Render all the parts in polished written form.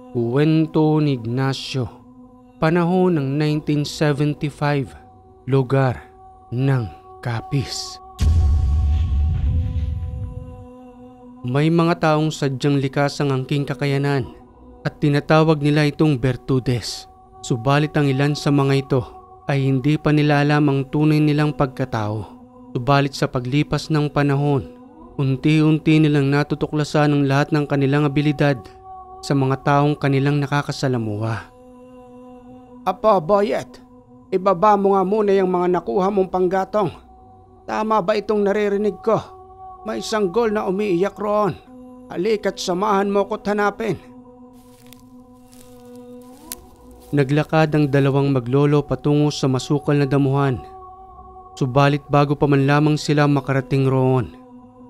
Kuwento ni Ignacio. Panahon ng 1975. Lugar ng Capiz. May mga taong sadyang likas ang angking kakayanan at tinatawag nila itong bertudes. Subalit ang ilan sa mga ito ay hindi pa nila alam ang tunay nilang pagkatao. Subalit sa paglipas ng panahon, unti-unti nilang natutuklasan ang lahat ng kanilang abilidad sa mga taong kanilang nakakasalamuha. Apo, Boyet, ibaba mo nga muna yung mga nakuha mong panggatong. Tama ba itong naririnig ko? May sanggol na umiiyak roon. Halika't samahan mo ko't hanapin. Naglakad ang dalawang maglolo patungo sa masukal na damuhan. Subalit bago pa man lamang sila makarating roon,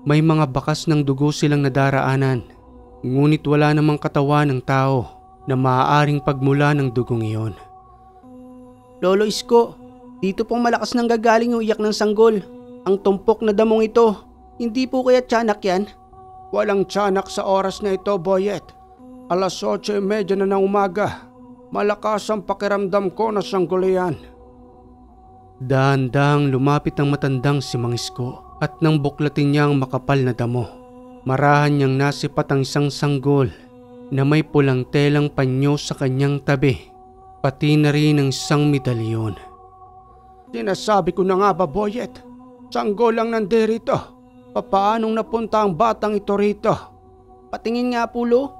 may mga bakas ng dugo silang nadaraanan. Ngunit wala namang katawan ng tao na maaaring pagmula ng dugong iyon. Lolo Isko, dito pong malakas nang gagaling yung iyak ng sanggol. Ang tumpok na damong ito, hindi po kaya tiyanak yan? Walang tiyanak sa oras na ito, Boyet. 8:30 na ng umaga. Malakas ang pakiramdam ko na sanggol yan. Dahan-dahang lumapit ang matandang si Mang Isko at nang buklatin niya ang makapal na damo. Marahan niyang nasipat ang isang sanggol na may pulang telang panyo sa kanyang tabi, pati na rin ang isang medalyon. Sinasabi ko na nga ba, Boyet? Sanggol lang nandirito. Papaanong napunta ang batang ito rito? Patingin nga po, Lo.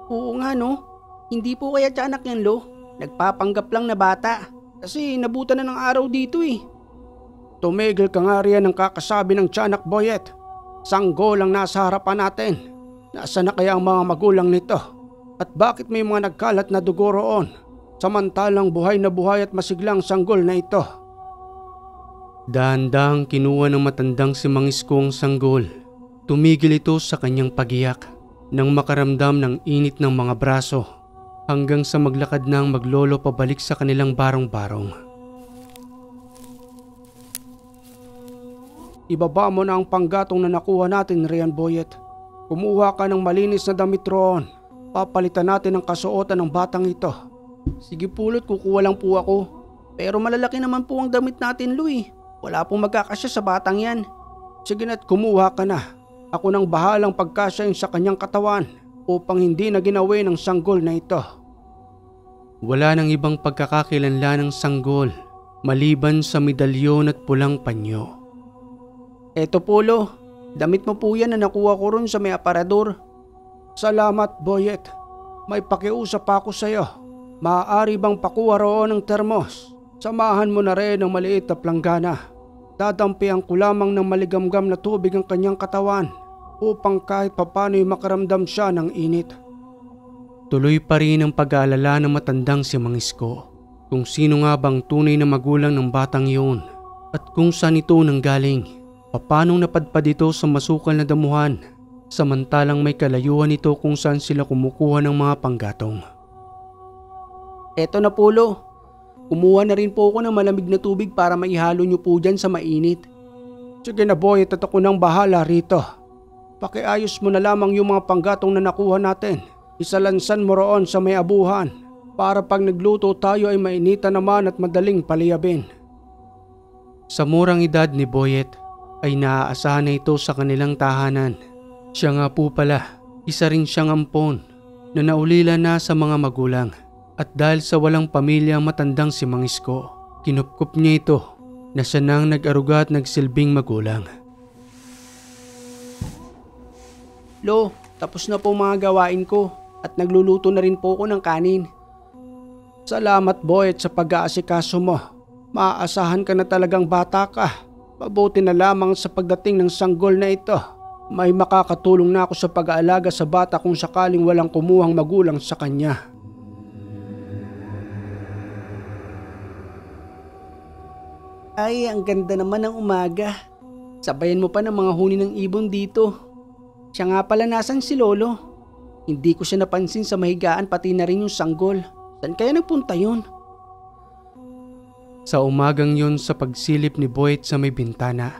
Oo nga, no? Hindi po kaya tiyanak yan, Lo. Nagpapanggap lang na bata. Kasi nabutan na ng araw dito eh. Tumigil ka nga riyan ng kakasabi ng tiyanak, Boyet. Sanggol ang nasa harapan natin. Nasaan na kaya ang mga magulang nito? At bakit may mga nagkalat na dugo roon? Samantalang buhay na buhay at masiglang sanggol na ito. Dahan-dahang kinuha ng matandang si Mang Isko ang sanggol. Tumigil ito sa kanyang pagiyak nang makaramdam ng init ng mga braso hanggang sa maglakad na ang maglolo pabalik sa kanilang barong-barong. Ibaba mo na ang panggatong na nakuha natin, Rian, Boyet. Kumuha ka ng malinis na damit roon. Papalitan natin ang kasuotan ng batang ito. Sige pulot, kukuha lang po ako. Pero malalaki naman po ang damit natin, Louie. Wala pong magkakasya sa batang yan. Sige na't kumuha ka na. Ako nang bahalang pagkasyahin sa kanyang katawan upang hindi na ginawi ng sanggol na ito. Wala nang ibang pagkakakilanlan ng sanggol maliban sa medalyon at pulang panyo. Eto po, Lo. Damit mo po yan na nakuha ko ron sa may aparador. Salamat, Boyet. May pakiusap ako sa'yo. Maaari bang pakuha roon ng termos? Samahan mo na rin ng maliit na planggana. Dadampihan ko lamang ng maligamgam na tubig ang kanyang katawan upang kahit papano'y makaramdam siya ng init. Tuloy pa rin ang pag-aalala ng matandang si Mang Isko kung sino nga bang tunay na magulang ng batang yun at kung saan ito nanggaling. Paanong napadpad ito sa masukal na damuhan samantalang may kalayuan ito kung saan sila kumukuha ng mga panggatong. Eto na po, Lo. Kumuha na rin po ako ng malamig na tubig para maihalo niyo po dyan sa mainit. Sige na, Boyet, at ako nang bahala rito. Pakiayos mo na lamang yung mga panggatong na nakuha natin. Isalansan mo roon sa may abuhan para pag nagluto tayo ay mainita naman at madaling paliyabin. Sa murang edad ni Boyet ay naaasahan na ito sa kanilang tahanan. Siya nga po pala, isa rin siyang ampon na naulila na sa mga magulang. At dahil sa walang pamilya ang matandang si Mang Isko, kinupkup niya ito na siya nang nag-aruga at nagsilbing magulang. Lo, tapos na po mga gawain ko at nagluluto na rin po ako ng kanin. Salamat, Boyet, sa pag-aasikaso mo. Maaasahan ka na talagang bata ka. Mabuti na lamang sa pagdating ng sanggol na ito. May makakatulong na ako sa pag-aalaga sa bata kung sakaling walang kumuhang magulang sa kanya. Ay, ang ganda naman ng umaga. Sabayan mo pa ng mga huni ng ibon dito. Siya nga pala, nasan si Lolo? Hindi ko siya napansin sa mahigaan pati na rin yung sanggol. Saan kaya nagpunta yun? Sa umagang yon sa pagsilip ni Boyet sa may bintana,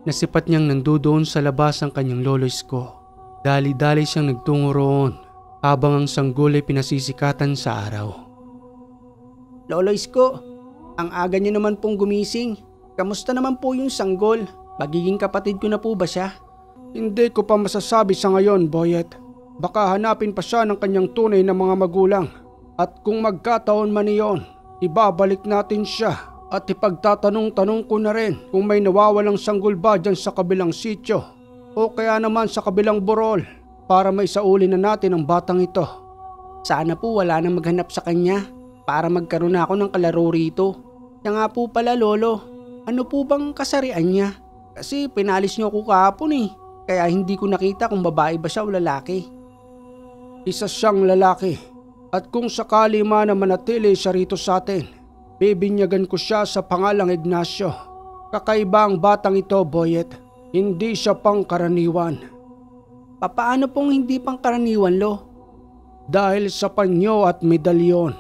nasipat niyang nandoon sa labas ang kanyang lolo Isko. Dali-dali siyang nagtungo roon habang ang sanggol ay pinasisikatan sa araw. Lolo Isko, ang aga niyo naman pong gumising. Kamusta naman po yung sanggol? Magiging kapatid ko na po ba siya? Hindi ko pa masasabi sa ngayon, Boyet. Baka hanapin pa siya ng kanyang tunay na mga magulang. At kung magkataon man iyon, ibabalik natin siya. At ipagtatanong-tanong ko na rin kung may nawawalang sanggol ba dyan sa kabilang sityo o kaya naman sa kabilang burol para may sauli na natin ang batang ito. Sana po wala nang maghanap sa kanya para magkaroon na ako ng kalaro rito. Siya nga po pala, Lolo, ano po bang kasarian niya? Kasi pinalis niyo ako kahapon kaya hindi ko nakita kung babae ba siya o lalaki. Isa siyang lalaki at kung sakali man na manatili siya rito sa atin, bibinyagan ko siya sa pangalang Ignacio. Kakaiba ang batang ito, Boyet. Hindi siya pangkaraniwan. Papaano pong hindi pangkaraniwan, Lo? Dahil sa panyo at medalyon.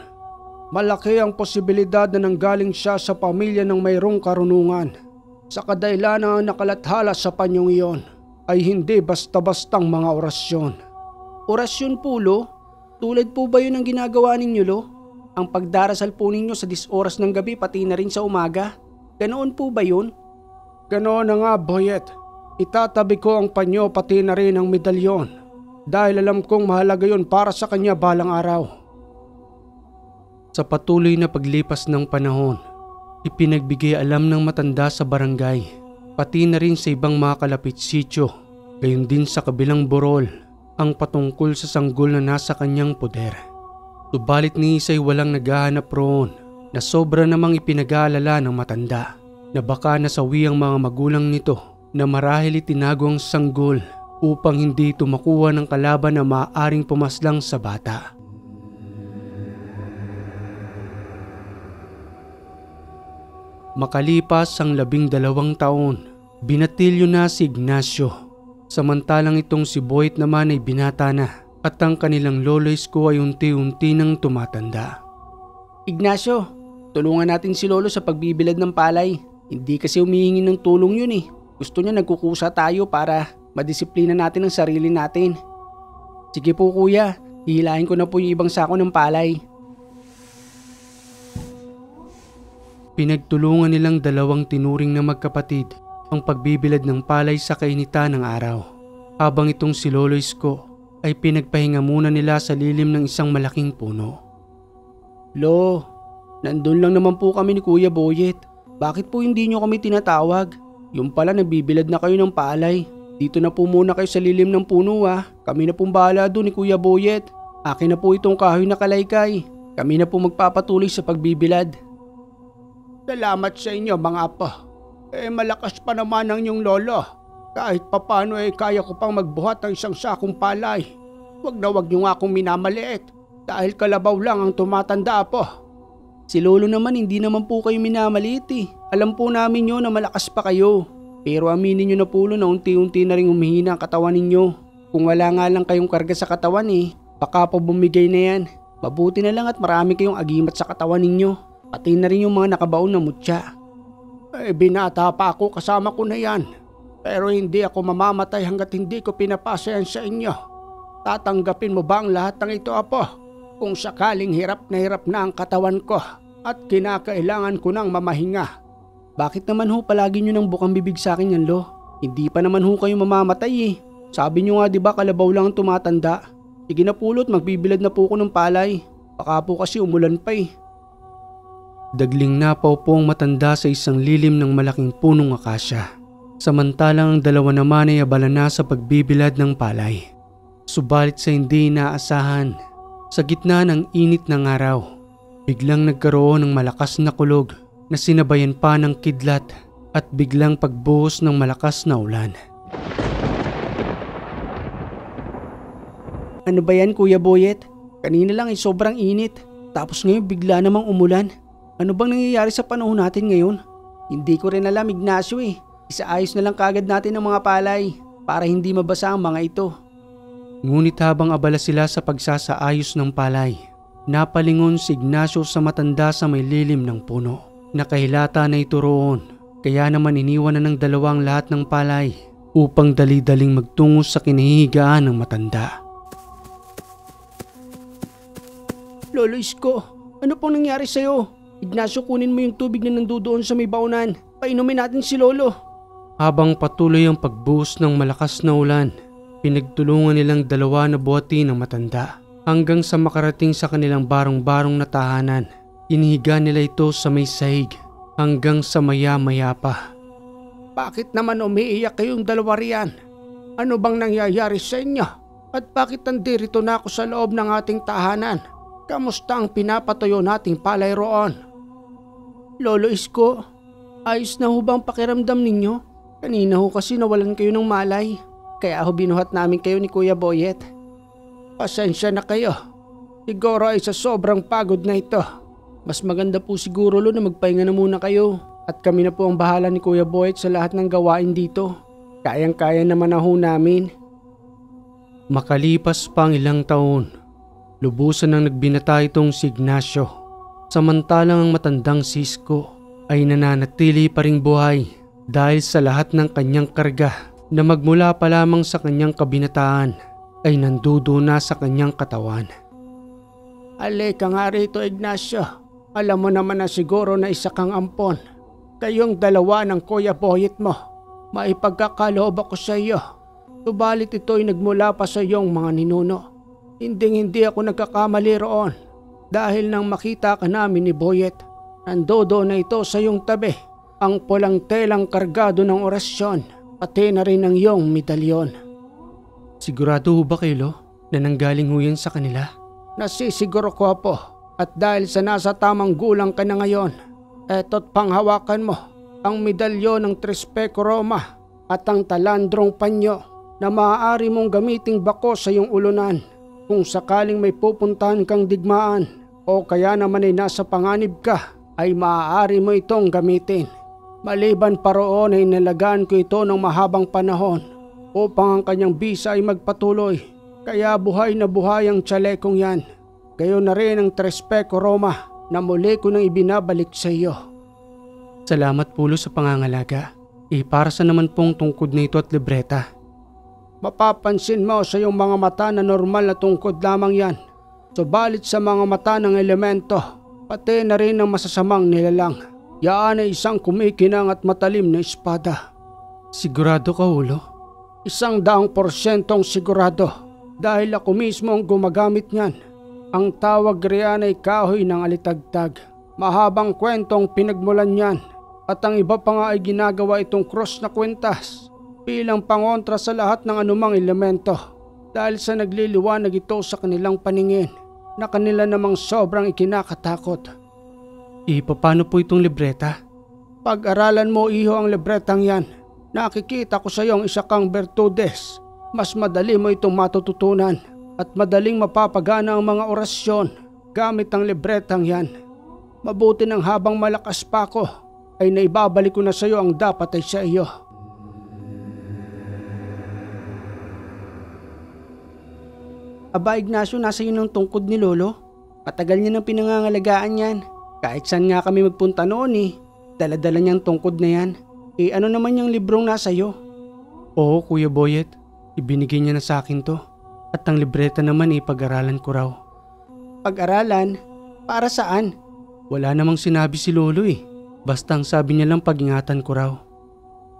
Malaki ang posibilidad na nanggaling siya sa pamilya ng mayroong karunungan. Sa kadahilanan ang nakalathala sa panyong iyon ay hindi basta-bastang mga orasyon. Orasyon po, Lo? Tulad po ba yun ang ginagawa ninyo, Lo? Ang pagdarasal po ninyo sa 10 oras ng gabi pati na rin sa umaga? Ganoon po ba yun? Ganoon na nga, Boyet. Itatabi ko ang panyo pati na rin ang medalyon dahil alam kong mahalaga yun para sa kanya balang araw. Sa patuloy na paglipas ng panahon, ipinagbigay alam ng matanda sa barangay, pati na rin sa ibang mga kalapit sityo, gayon din sa kabilang burol, ang patungkol sa sanggol na nasa kanyang poder. Subalit ni Isay walang naghahanap roon na sobra namang ipinag-aalala ng matanda na baka nasawi ang mga magulang nito na marahil itinago ang sanggol upang hindi ito makuha ng kalaban na maaaring pumaslang sa bata. Makalipas ang 12 taon, binatilyo na si Ignacio. Samantalang itong si Boyet naman ay binata na at ang kanilang Lolo Isko ay unti-unti nang tumatanda. Ignacio, tulungan natin si Lolo sa pagbibilad ng palay. Hindi kasi humihingi ng tulong yun Gusto niya nagkukusa tayo para madisiplina natin ang sarili natin. Sige po kuya, hihilahin ko na po yung ibang sako ng palay. Pinagtulungan nilang dalawang tinuring na magkapatid ang pagbibilad ng palay sa kainitan ng araw. Habang itong si Lolo Isko ay pinagpahinga muna nila sa lilim ng isang malaking puno. Lo, nandun lang naman po kami ni Kuya Boyet. Bakit po hindi nyo kami tinatawag? Yung pala nagbibilad na kayo ng palay. Dito na po muna kayo sa lilim ng puno Kami na pong bahala doon ni Kuya Boyet. Akin na po itong kahoy na kalaykay. Kami na po magpapatuloy sa pagbibilad. Salamat sa inyo mga apo. Malakas pa naman ang inyong lolo. Kahit papano kaya ko pang magbuhat ng isang sakong palay. Wag nyo nga akong minamaliit. Dahil kalabaw lang ang tumatanda po. Si Lolo naman hindi naman po kayo minamaliit Alam po namin nyo na malakas pa kayo. Pero aminin nyo na po na unti-unti na rin humihina ang katawan ninyo. Kung wala nga lang kayong karga sa katawan baka po bumigay na yan. Mabuti na lang at marami kayong agimat sa katawan ninyo. Pati na rin yung mga nakabaon na mutya. Binata pa ako, kasama ko na yan. Pero hindi ako mamamatay hanggat hindi ko pinapasa yan sa inyo. Tatanggapin mo ba ang lahat ng ito, apo? Kung sakaling hirap na ang katawan ko at kinakailangan ko ng mamahinga. Bakit naman palagi nyo nang bukang bibig sa akin yan, Lo? Hindi pa naman kayo mamamatay Sabi nyo nga diba kalabaw lang ang tumatanda. Sige na pulot, magbibilad na po ko ng palay. Baka po kasi umulan pa Dagling napaw po ang matanda sa isang lilim ng malaking punong akasya. Samantalang ang dalawa naman ay abala na sa pagbibilad ng palay. Subalit sa hindi inaasahan, sa gitna ng init ng araw, biglang nagkaroon ng malakas na kulog na sinabayan pa ng kidlat at biglang pagbuhos ng malakas na ulan. Ano ba yan, Kuya Boyet? Kanina lang sobrang init. Tapos ngayon bigla namang umulan. Ano bang nangyayari sa panahon natin ngayon? Hindi ko rin alam, Ignacio Isaayos na lang kagad natin ang mga palay para hindi mabasa ang mga ito. Ngunit habang abala sila sa pagsasaayos ng palay, napalingon si Ignacio sa matanda sa may lilim ng puno. Nakahilata na ito roon, kaya naman iniwan na ng dalawang lahat ng palay upang dali-daling magtungo sa kinahihigaan ng matanda. Lolo Isko, ano pong nangyari sa'yo? Ignacio, kunin mo yung tubig na nandoon sa may baunan. Painumin natin si Lolo. Habang patuloy ang pagbuhos ng malakas na ulan, pinagtulungan nilang dalawa na buhati ng matanda hanggang sa makarating sa kanilang barong-barong na tahanan. Inihiga nila ito sa may sahig hanggang sa maya-maya pa. Bakit naman umiiyak kayong dalawa riyan? Ano bang nangyayari sa inyo? At bakit nandirito na ako sa loob ng ating tahanan? Kamusta ang pinapatuyo nating palay roon? Lolo Isko, ayos na ho bang pakiramdam ninyo? Kanina ho kasi nawalan kayo ng malay. Kaya ho binuhat namin kayo ni Kuya Boyet. Pasensya na kayo. Siguro ay sa sobrang pagod na ito. Mas maganda po siguro na magpahinga na muna kayo. At kami na po ang bahala ni Kuya Boyet sa lahat ng gawain dito. Kayang-kaya naman na ho namin. Makalipas pa ang ilang taon, lubusan ang nagbinata itong si Ignacio. Samantalang ang matandang Cisco ay nananatili pa ring buhay dahil sa lahat ng kanyang karga na magmula pa lamang sa kanyang kabinataan ay nandudo na sa kanyang katawan. Halika nga rito, Ignacio. Alam mo naman na siguro na isa kang ampon. Kayong dalawa ng Kuya Boyet mo. Maipagkakaloob ako sa iyo. Subalit ito'y nagmula pa sa iyong mga ninuno. Hindi ako nagkakamali roon. Dahil nang makita ka namin ni Boyet, nandodo na ito sa iyong tabi. Ang pulang telang kargado ng orasyon, pati na rin ang iyong medalyon. Sigurado ho ba kayo, na nanggaling ho yan sa kanila? Nasisiguro ko po. At dahil sa nasa tamang gulang ka na ngayon, eto't panghawakan mo ang medalyon ng Trespeco Roma at ang talandrong panyo na maaari mong gamiting bako sa iyong ulunan kung sakaling may pupuntahan kang digmaan o kaya naman ay nasa panganib ka ay maaari mo itong gamitin. Maliban pa roon ay nalagaan ko ito ng mahabang panahon upang ang kanyang bisa ay magpatuloy. Kaya buhay na buhay ang tsalekong yan. Gayon na rin ang Trespeco Roma na muli ko nang ibinabalik sa iyo. Salamat pulo sa pangangalaga. Para sa naman pong tungkod na ito at libreta? Mapapansin mo sa iyong mga mata na normal na tungkod lamang yan. Subalit sa mga mata ng elemento, pati na rin ang masasamang nilalang. Yaan ay isang kumikinang at matalim na espada. Sigurado ka, Ulo? 100% sigurado dahil ako mismo ang gumagamit niyan. Ang tawag riyan ay kahoy ng alitagtag. Mahabang kwentong pinagmulan niyan at ang iba pa nga ay ginagawa itong cross na kwentas bilang pangontra sa lahat ng anumang elemento dahil sa nagliliwanag ito sa kanilang paningin na kanila namang sobrang ikinakatakot. Paano po itong libreta? Pag-aralan mo iho ang libretang yan. Nakikita ko sa iyong isa kang bertudes. Mas madali mo itong matututunan at madaling mapapagana ang mga orasyon gamit ang libretang yan. Mabuti nang habang malakas pa ako ay naibabalik ko na sa iyo ang dapat ay sa iyo. Aba Ignacio, nasa iyo ng tungkod ni Lolo. Patagal niya ng pinangangalagaan yan. Kahit saan nga kami magpunta noon dala-dala niyang tungkod na yan. Ano naman yung librong nasa iyo? Oo, Kuya Boyet. Ibinigay niya na sa akin to. At ang libreta naman pag-aralan ko raw. Pag-aralan? Para saan? Wala namang sinabi si Lolo Basta ang sabi niya lang pag-ingatan ko raw.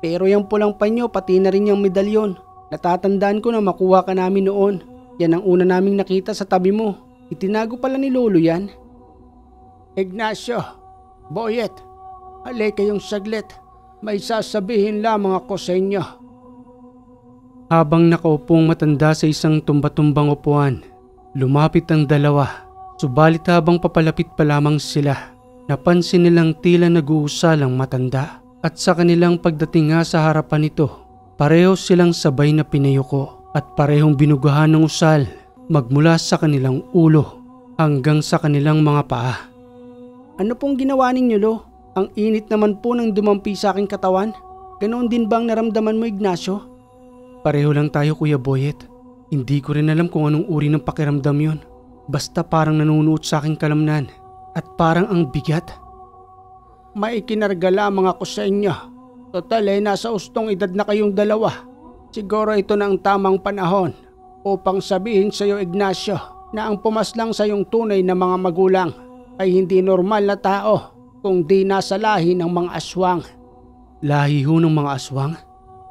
Pero yung pulang panyo pati na rin yung medalyon. Natatandaan ko na makuha ka namin noon. Yan ang una naming nakita sa tabi mo. Itinago pala ni Lolo yan. Ignacio, Boyet, halika kayong saglit. May sasabihin lamang ako sa inyo. Habang nakaupong matanda sa isang tumba-tumbang upuan, lumapit ang dalawa. Subalit habang papalapit pa lamang sila, napansin nilang tila nag-uusal ang matanda. At sa kanilang pagdating nga sa harapan nito, pareho silang sabay na pinayuko at parehong binugahan ng usal magmula sa kanilang ulo hanggang sa kanilang mga paa. Ano pong ginawa ninyo, Lo? Ang init naman po ng dumampi sa aking katawan. Ganoon din bang naramdaman mo, Ignacio? Pareho lang tayo, Kuya Boyet. Hindi ko rin alam kung anong uri ng pakiramdam yon. Basta parang nanunuot sa aking kalamnan at parang ang bigat. May ikinarga lamang ako sa inyo. Total nasa ustong edad na kayong dalawa. Siguro ito na ang tamang panahon upang sabihin sa iyo, Ignacio, na ang pumaslang sa iyong tunay na mga magulang ay hindi normal na tao kung di nasa lahi ng mga aswang. Lahi ho ng mga aswang?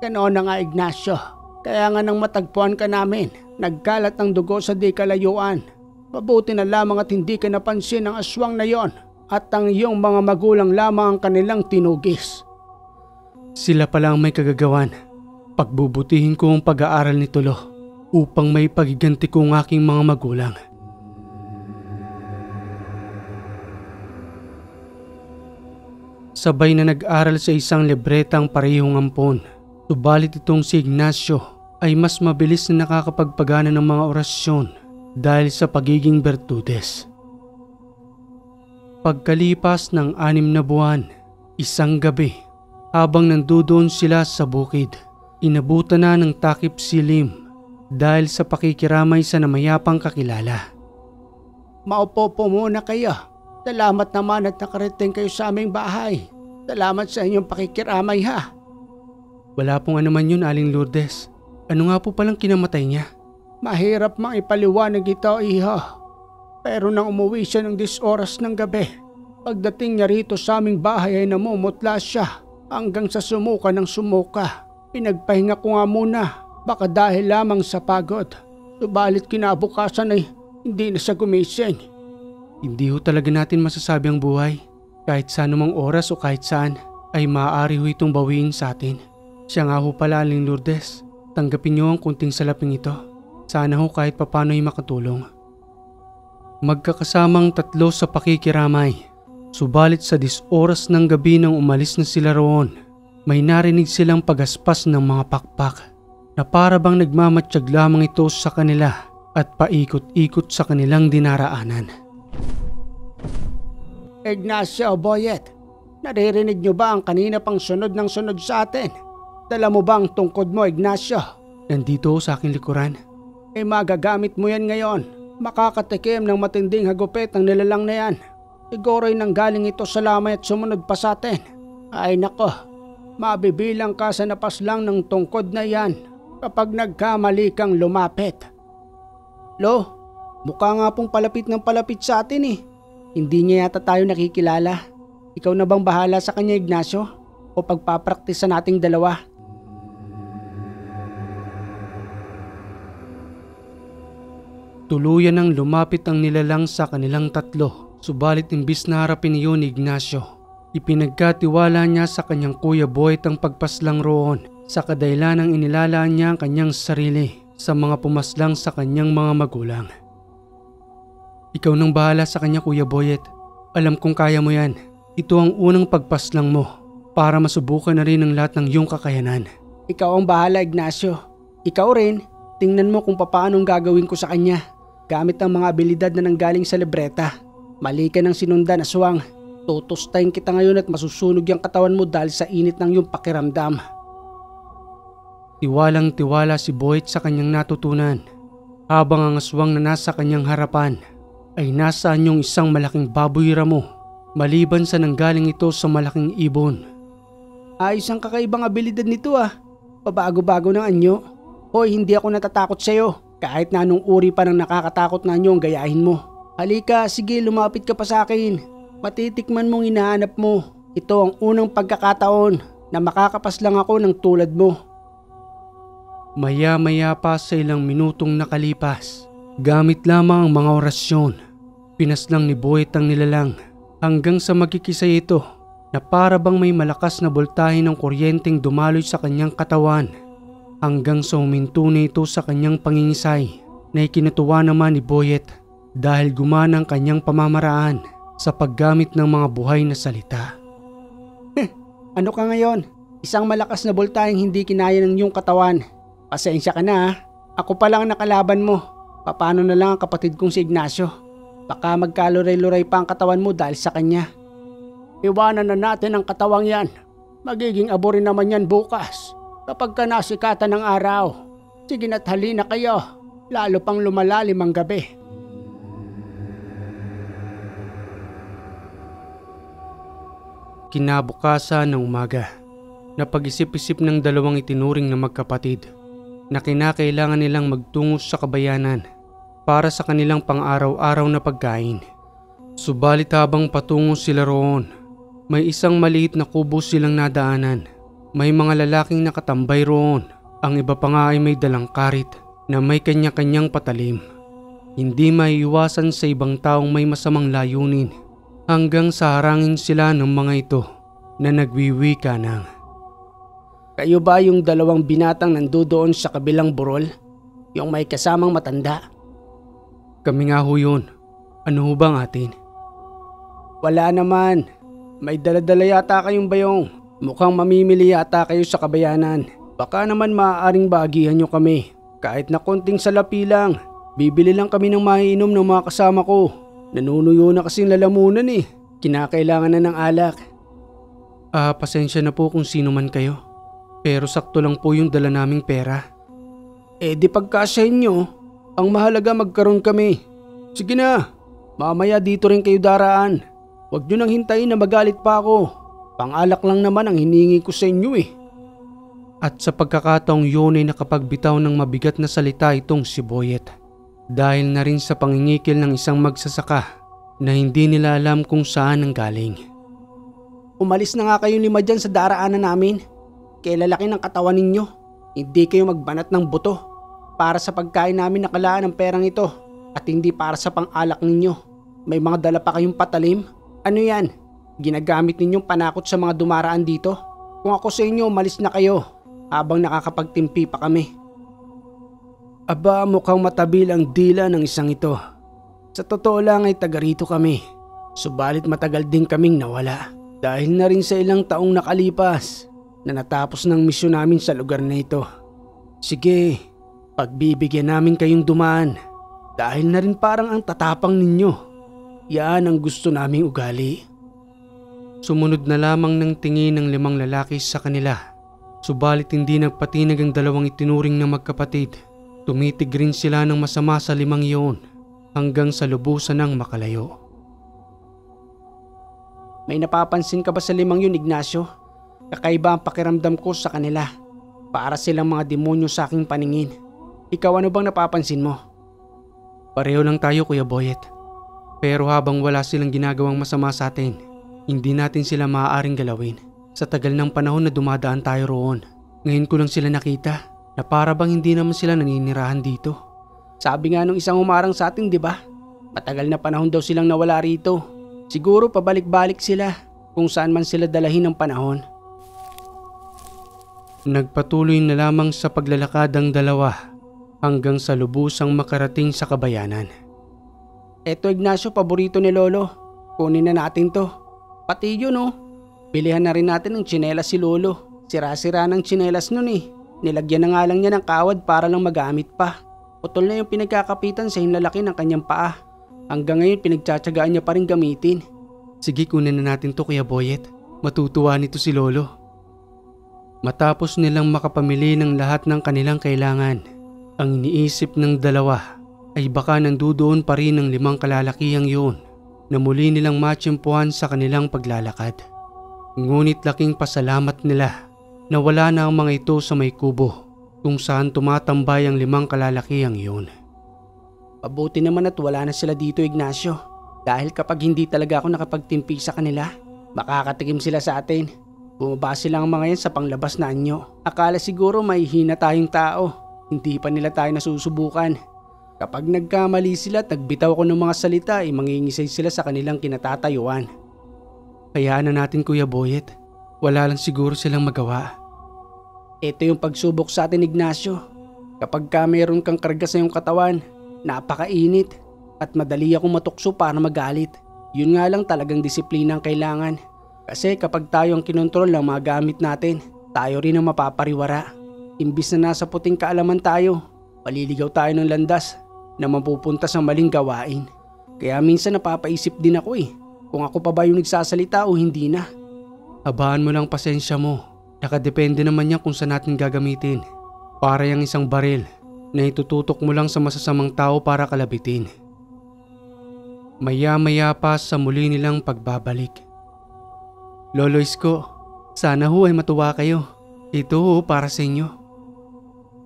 Ganoon na nga, Ignacio. Kaya nga nang matagpuan ka namin, nagkalat ng dugo sa di kalayuan. Mabuti na lamang at hindi ka napansin ng aswang na yon at ang iyong mga magulang lamang ang kanilang tinugis. Sila pala ang may kagagawan. Pagbubutihin ko ang pag-aaral ni Tulo upang may pagiganti ko ang aking mga magulang. Sabay na nag-aral sa isang libretang parehong ampon. Subalit itong si Ignacio ay mas mabilis na nakakapagpagana ng mga orasyon dahil sa pagiging Bertudes. Pagkalipas ng 6 na buwan, isang gabi, habang nandoon sila sa bukid, inabutan na ng takip silim dahil sa pakikiramay sa namayapang kakilala. Maupo po muna kayo. Salamat naman at nakarating kayo sa aming bahay. Salamat sa inyong pakikiramay ha. Wala pong anuman yun, Aling Lourdes. Ano nga po palang kinamatay niya? Mahirap mang ipaliwanag ito, iho. Pero nang umuwi siya ng 10 oras ng gabi, pagdating niya rito sa aming bahay ay namumutla siya hanggang sa sumuka ng sumuka. Pinagpahinga ko nga muna, baka dahil lamang sa pagod. Subalit kinabukasan ay hindi na siya gumising. Hindi ho talaga natin masasabi ang buhay. Kahit sa anumang oras o kahit saan ay maaari ho itong bawiin sa atin. Siya nga ho pala, Aling Lourdes. Tanggapin niyo ang kunting salaping ito. Sana ho kahit papano ay makatulong. Magkakasamang 3 sa pakikiramay. Subalit sa 10 oras ng gabi nang umalis na sila roon, may narinig silang pagaspas ng mga pakpak na para bang nagmamatsyag lamang ito sa kanila at paikot-ikot sa kanilang dinaraanan. Ignacio, Boyet, naririnig niyo ba ang kanina pang sunod ng sunod sa atin? Dala mo ba ang tungkod mo, Ignacio? Nandito sa aking likuran. Magagamit mo yan ngayon. Makakatikim ng matinding hagupit ang nilalang na yan. Siguro ay nanggaling ito sa lamay at sumunod pa sa atin. Ay nako, mabibilang ka sa napaslang ng tungkod na yan kapag nagkamali kang lumapit. Lo, mukha nga pong palapit ng palapit sa atin eh. Hindi niya yata tayo nakikilala. Ikaw na bang bahala sa kanya, Ignacio? O pagpapraktis sa nating dalawa? Tuluyan nang lumapit ang nilalang sa kanilang 3, subalit imbis na harapin niyon ni Ignacio, ipinagkatiwala niya sa kanyang Kuya Boyet ang pagpaslang roon sa kadahilanang inilalaan niya ang kanyang sarili sa mga pumaslang sa kanyang mga magulang. Ikaw nang bahala sa kanya, Kuya Boyet. Alam kong kaya mo yan. Ito ang unang pagpaslang mo para masubukan na rin ang lahat ng iyong kakayanan. Ikaw ang bahala, Ignacio. Ikaw rin, tingnan mo kung paano gagawin ko sa kanya. Gamit ang mga abilidad na nanggaling sa libreta. Mali ka ng sinundan, aswang. Tutustahin kita ngayon at masusunog yung katawan mo dahil sa init ng iyong pakiramdam. Tiwalang tiwala si Boyet sa kanyang natutunan, habang ang aswang na nasa kanyang harapan ay nasa anyong isang malaking baboy ramo, maliban sa nanggaling ito sa malaking ibon. Ayos ang kakaibang abilidad nito ah. Pabago-bago ng anyo. Hoy, hindi ako natatakot sa'yo. Kahit na anong uri pa ng nakakatakot na anyo ang gayahin mo. Halika, sige, lumapit ka pa sa akin. Matitikman mong hinahanap mo. Ito ang unang pagkakataon na makakapaslang ako ng tulad mo. Maya-maya pa sa ilang minutong nakalipas, gamit lamang ang mga orasyon, pinaslang ni Boyet ang nilalang hanggang sa magkikisay ito na para bang may malakas na boltahe ng kuryenteng dumaloy sa kanyang katawan hanggang sa huminto na ito sa kanyang pangingisay na ikinatuwa naman ni Boyet dahil gumana ang kanyang pamamaraan sa paggamit ng mga buhay na salita. Ano ka ngayon? Isang malakas na boltaheng hindi kinaya ng iyong katawan. Pasensya ka na ha. Ako pa lang ang nakalaban mo. Paano na lang ang kapatid kong si Ignacio? Baka magkaluray-luray pa ang katawan mo dahil sa kanya. Iwanan na natin ang katawang yan. Magiging abo rin naman yan bukas kapag ka nasikatan ng araw. Sige na't halina kayo. Lalo pang lumalalim ang gabi. Kinabukasan ng umaga, napag-isip-isip ng dalawang itinuring na magkapatid na kinakailangan nilang magtungo sa kabayanan para sa kanilang pang-araw-araw na pagkain. Subalit habang patungo sila roon, may isang maliit na kubo silang nadaanan. May mga lalaking nakatambay roon. Ang iba pa nga ay may dalang karit na may kanya-kanyang patalim. Hindi maiiwasan sa ibang taong may masamang layunin hanggang sa harangin sila ng mga ito na nagwiwika ng, Kayo ba yung dalawang binatang nandoon sa kabilang burol? Yung may kasamang matanda? Kami nga ho yun. Ano ho bang atin? Wala naman. May daladala yata kayong bayong. Mukhang mamimili yata kayo sa kabayanan. Baka naman maaaring bagihan nyo kami. Kahit na konting salapi lang. Bibili lang kami ng maiinom ng mga kasama ko. Nanunuyo na kasing lalamunan eh. Kinakailangan na ng alak. Pasensya na po kung sino man kayo. Pero sakto lang po yung dala naming pera. Di pagkasyahin nyo. Ang mahalaga magkaroon kami. Sige na. Mamaya dito rin kayo daraan. Huwag nyo nang hintayin na magalit pa ako. Pang-alak lang naman ang hiningi ko sa inyo eh. At sa pagkakataong yun ay nakapagbitaw ng mabigat na salita itong si Boyet. Dahil na rin sa pangingikil ng isang magsasaka na hindi nila alam kung saan ang galing. Umalis na nga kayong 5 dyan sa daraanan namin. Kaya lalaki ng katawan ninyo. Hindi kayo magbanat ng buto. Para sa pagkain namin nakalaan ang perang ito. At hindi para sa pang-alak ninyo. May mga dala pa kayong patalim. Ano yan? Ginagamit ninyong panakot sa mga dumaraan dito? Kung ako sa inyo, umalis na kayo. Habang nakakapagtimpi pa kami. Aba, mukhang matabil ang dila ng isang ito. Sa totoo lang ay taga rito kami. Subalit matagal din kaming nawala. Dahil na rin sa ilang taong nakalipas na natapos ng misyon namin sa lugar na ito. Sige, pagbibigyan namin kayong dumaan. Dahil na rin parang ang tatapang ninyo. Yan ang gusto naming ugali. Sumunod na lamang ng tingin ng 5 lalaki sa kanila. Subalit hindi nagpatinag ang 2 itinuring na magkapatid. Tumitig rin sila ng masama sa 5 iyon hanggang sa lubusan ng makalayo. May napapansin ka ba sa 5 yun, Ignacio? Kakaiba ang pakiramdam ko sa kanila. Para silang mga demonyo sa aking paningin. Ikaw, ano bang napapansin mo? Pareho lang tayo, Kuya Boyet. Pero habang wala silang ginagawang masama sa atin, hindi natin sila maaaring galawin. Sa tagal ng panahon na dumadaan tayo roon, ngayon ko lang sila nakita na para bang hindi naman sila naninirahan dito. Sabi nga nung isang umarang sa atin, di ba? Matagal na panahon daw silang nawala rito. Siguro pabalik-balik sila kung saan man sila dalahin ng panahon. Nagpatuloy na lamang sa paglalakad ang 2 hanggang sa lubusang makarating sa kabayanan. Eto, Ignacio, paborito ni Lolo. Kunin na natin to. Pati yun oh. Bilihan na rin natin ng tsinelas si Lolo. Sira-sira ng tsinelas nun eh. Nilagyan na nga lang niya ng kawad para lang magamit pa. Putol na yung pinagkakapitan sa hinlalaki ng kanyang paa. Hanggang ngayon pinagtsatsagaan niya pa rin gamitin. Sige, kunin na natin to, Kuya Boyet. Matutuwa nito si Lolo. Matapos nilang makapamili ng lahat ng kanilang kailangan, ang iniisip ng 2 ay baka nandudoon pa rin ng 5 kalalakihang yun na muli nilang matsyempuhan sa kanilang paglalakad. Ngunit laking pasalamat nila na wala na ang mga ito sa may kubo kung saan tumatambay ang 5 kalalakihang yun. Pabuti naman at wala na sila dito, Ignacio. Dahil kapag hindi talaga ako nakapagtimpi sa kanila, makakatikim sila sa atin. Bumaba silang mga yan sa panglabas na anyo. Akala siguro may hina tayong tao. Hindi pa nila tayo nasusubukan. Kapag nagkamali sila at nagbitaw ko ng mga salita ay mangingisay sila sa kanilang kinatatayuan. Hayaan na natin, Kuya Boyet. Wala lang siguro silang magawa. Ito yung pagsubok sa atin, Ignacio. Kapag meron kang karga sa iyong katawan, napakainit at madali akong matukso para magalit. Yun nga lang talagang disiplina ang kailangan. Kasi kapag tayo ang kinontrol ng mga gamit natin, tayo rin ang mapapariwara. Imbis na nasa puting kaalaman tayo, paliligaw tayo ng landas na mapupunta sa maling gawain. Kaya minsan napapaisip din ako kung ako pa ba yung nagsasalita o hindi na. Habaan mo lang pasensya mo. Nakadepende naman yan kung saan natin gagamitin. Para yung isang baril na itututok mo lang sa masasamang tao para kalabitin. Maya-maya pa sa muli nilang pagbabalik. Lolo Isko, sana ho ay matuwa kayo. Ito ho para sa inyo.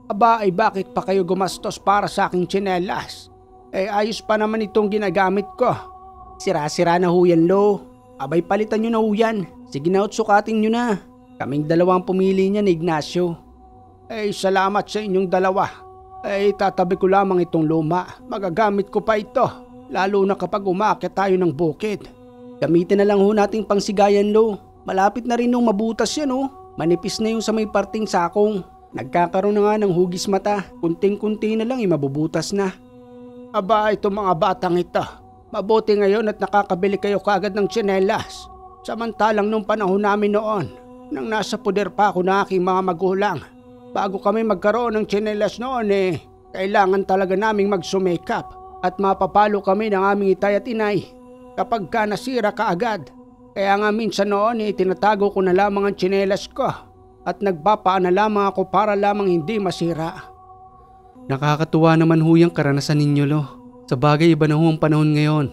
Aba, ay bakit pa kayo gumastos para sa aking tsinelas? Ayos pa naman itong ginagamit ko. Sira-sira na ho yan, Lo. Abay, palitan nyo na ho yan. Sige na, sukatin nyo na. Kaming dalawang pumili niya ni Ignacio. Salamat sa inyong dalawa. Tatabi ko lamang itong luma. Magagamit ko pa ito. Lalo na kapag umakyat tayo ng bukid. Gamitin na lang ho nating pangsigayan, Lo. Malapit na rin nung mabutas yan, oh. Manipis na yung sa may parting sakong. Nagkakaroon na nga ng hugis mata. Kunting-kunti na lang mabubutas na. Aba, itong mga batang ito. Mabuti ngayon at nakakabili kayo kaagad ng tsinelas. Samantalang nung panahon namin noon, nang nasa puder pa ako na aking mga magulang, bago kami magkaroon ng tsinelas noon kailangan talaga naming magsumikap at mapapalo kami ng aming itay at inay kapag ka nasira kaagad. Kaya nga minsan noon tinatago ko na lamang ang tsinelas ko at nagpapaan na lamang ako para lamang hindi masira. Nakakatuwa naman ho yung karanasan ninyo, Lo. Sa bagay iba na ho ang panahon ngayon.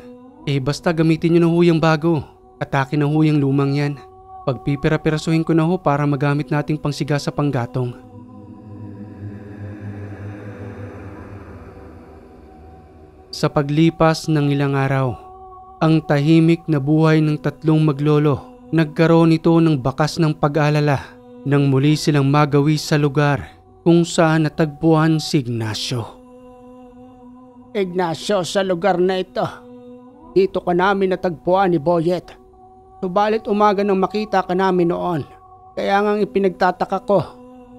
Basta gamitin nyo na ho yung bago. Atake na ho yung lumang yan. Pagpipira-pirasuhin ko na ho para magamit nating pangsiga sa panggatong. Sa paglipas ng ilang araw, ang tahimik na buhay ng tatlong maglolo nagkaroon ito ng bakas ng pag-alala nang muli silang magawi sa lugar kung saan natagpuan si Ignacio. Ignacio, sa lugar na ito, dito ka namin natagpuan ni Boyet. Subalit umaga nang makita ka namin noon. Kaya ngang ipinagtataka ko,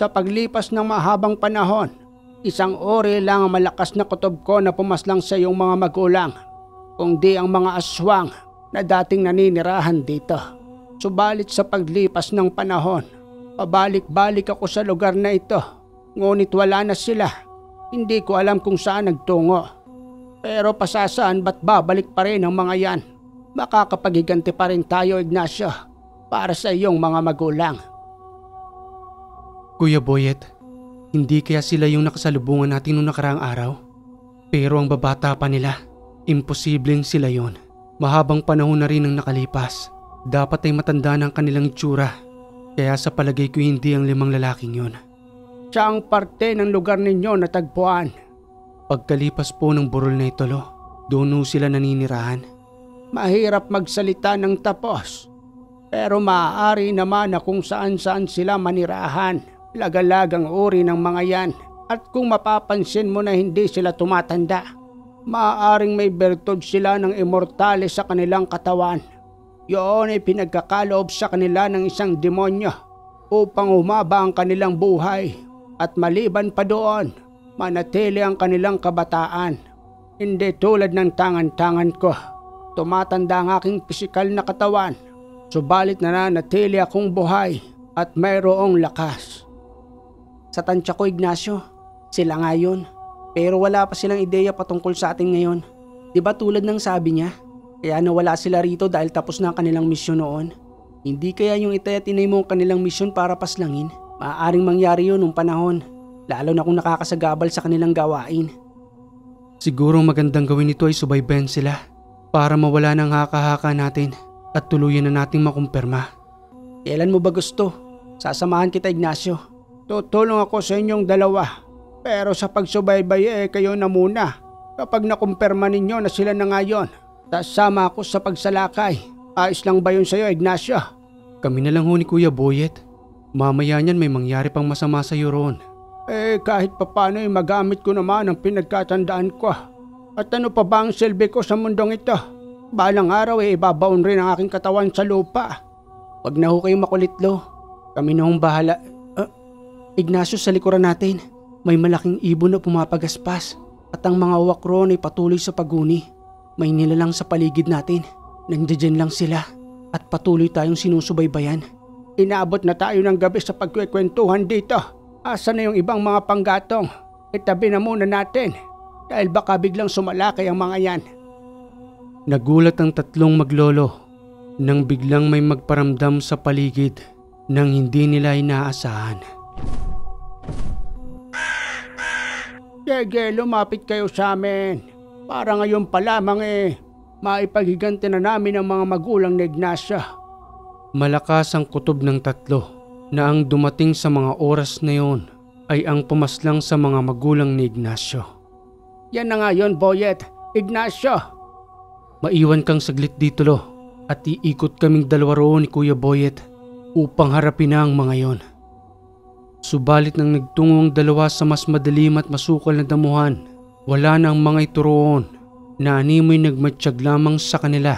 sa paglipas ng mahabang panahon, isang ori lang ang malakas na kutob ko na pumaslang sa iyong mga magulang, kundi ang mga aswang na dating naninirahan dito. Subalit sa paglipas ng panahon, pabalik-balik ako sa lugar na ito. Ngunit wala na sila. Hindi ko alam kung saan nagtungo. Pero pasasaan ba't babalik pa rin ang mga yan? Makakapaghiganti pa rin tayo, Ignacio, para sa iyong mga magulang. Kuya Boyet, hindi kaya sila yung nakasalubungan natin noong nakaraang araw? Pero ang babata pa nila, imposibleng sila yon. Mahabang panahon na rin ang nakalipas. Dapat ay matanda ng kanilang itsura. Kaya sa palagay ko hindi ang 5 lalaking yon. Saang parte ng lugar ninyo natagpuan? Pagkalipas po ng burol na ito, Lo, doon ho sila naninirahan. Mahirap magsalita ng tapos. Pero maaari naman na kung saan-saan sila manirahan. Lagalagang uri ng mga yan. At kung mapapansin mo na hindi sila tumatanda, maaaring may bertod sila ng immortales sa kanilang katawan. Yun ay pinagkakaloob sa kanila ng isang demonyo upang humaba ang kanilang buhay. At maliban pa doon, manatili ang kanilang kabataan. Hindi tulad ng tangan-tangan ko. Tumatanda ang aking pisikal na katawan. Subalit nananatili akong buhay at mayroong lakas. Sa tansya ko, Ignacio, sila nga yun. Pero wala pa silang ideya patungkol sa atin ngayon. Diba tulad ng sabi niya? Kaya nawala sila rito dahil tapos na ang kanilang misyon noon. Hindi kaya yung itay at inay mo ang kanilang misyon para paslangin? Maaaring mangyari yun nung panahon, lalo na kung nakakasagabal sa kanilang gawain. Siguro magandang gawin nito ay subaybayan sila para mawala ng haka-haka natin at tuluyan na nating makumpirma. Kailan mo ba gusto? Sasamahan kita, Ignacio. Tutulong ako sa inyong dalawa. Pero sa pagsubaybay kayo na muna. Kapag nakumpirma ninyo na sila na ngayon, sasama ako sa pagsalakay. Ayos lang ba yun sa'yo, Ignacio? Kami na lang ho ni Kuya Boyet. Mamaya niyan may mangyari pang masama sa iyo roon. Kahit papano magamit ko naman ang pinagkatandaan ko. At ano pa ba ang silbi ko sa mundong ito? Balang araw ibabaon rin ang aking katawan sa lupa. Wag na ho kayo makulit, Lo. Kami na hong bahala. Ignacio, sa likuran natin, may malaking ibon na pumapagaspas. At ang mga wakron ay patuloy sa paguni. May nilalang sa paligid natin. Nandiyan lang sila. At patuloy tayong sinusubaybayan. Inaabot na tayo ng gabi sa pagkwekwentuhan dito. Asa na yung ibang mga panggatong? Itabi na muna natin. Dahil baka biglang sumalakay ang mga yan. Nagulat ang tatlong maglolo nang biglang may magparamdam sa paligid nang hindi nila inaasahan. Sige, lumapit kayo sa amin. Para ngayon pa lamang maipaghiganti na namin ang mga magulang ni Ignacio. Malakas ang kutob ng tatlo na ang dumating sa mga oras na yon ay ang pumaslang sa mga magulang ni Ignacio. Yan na nga yun, Boyet. Ignacio. Maiwan kang saglit dito, Lo, at iikot kaming dalawa roon ni Kuya Boyet upang harapin na ang mga yon. Subalit nang nagtungo ang dalawa sa mas madilim at masukal na damuhan, wala na ang mga ito roon na animoy nagmatsyag lamang sa kanila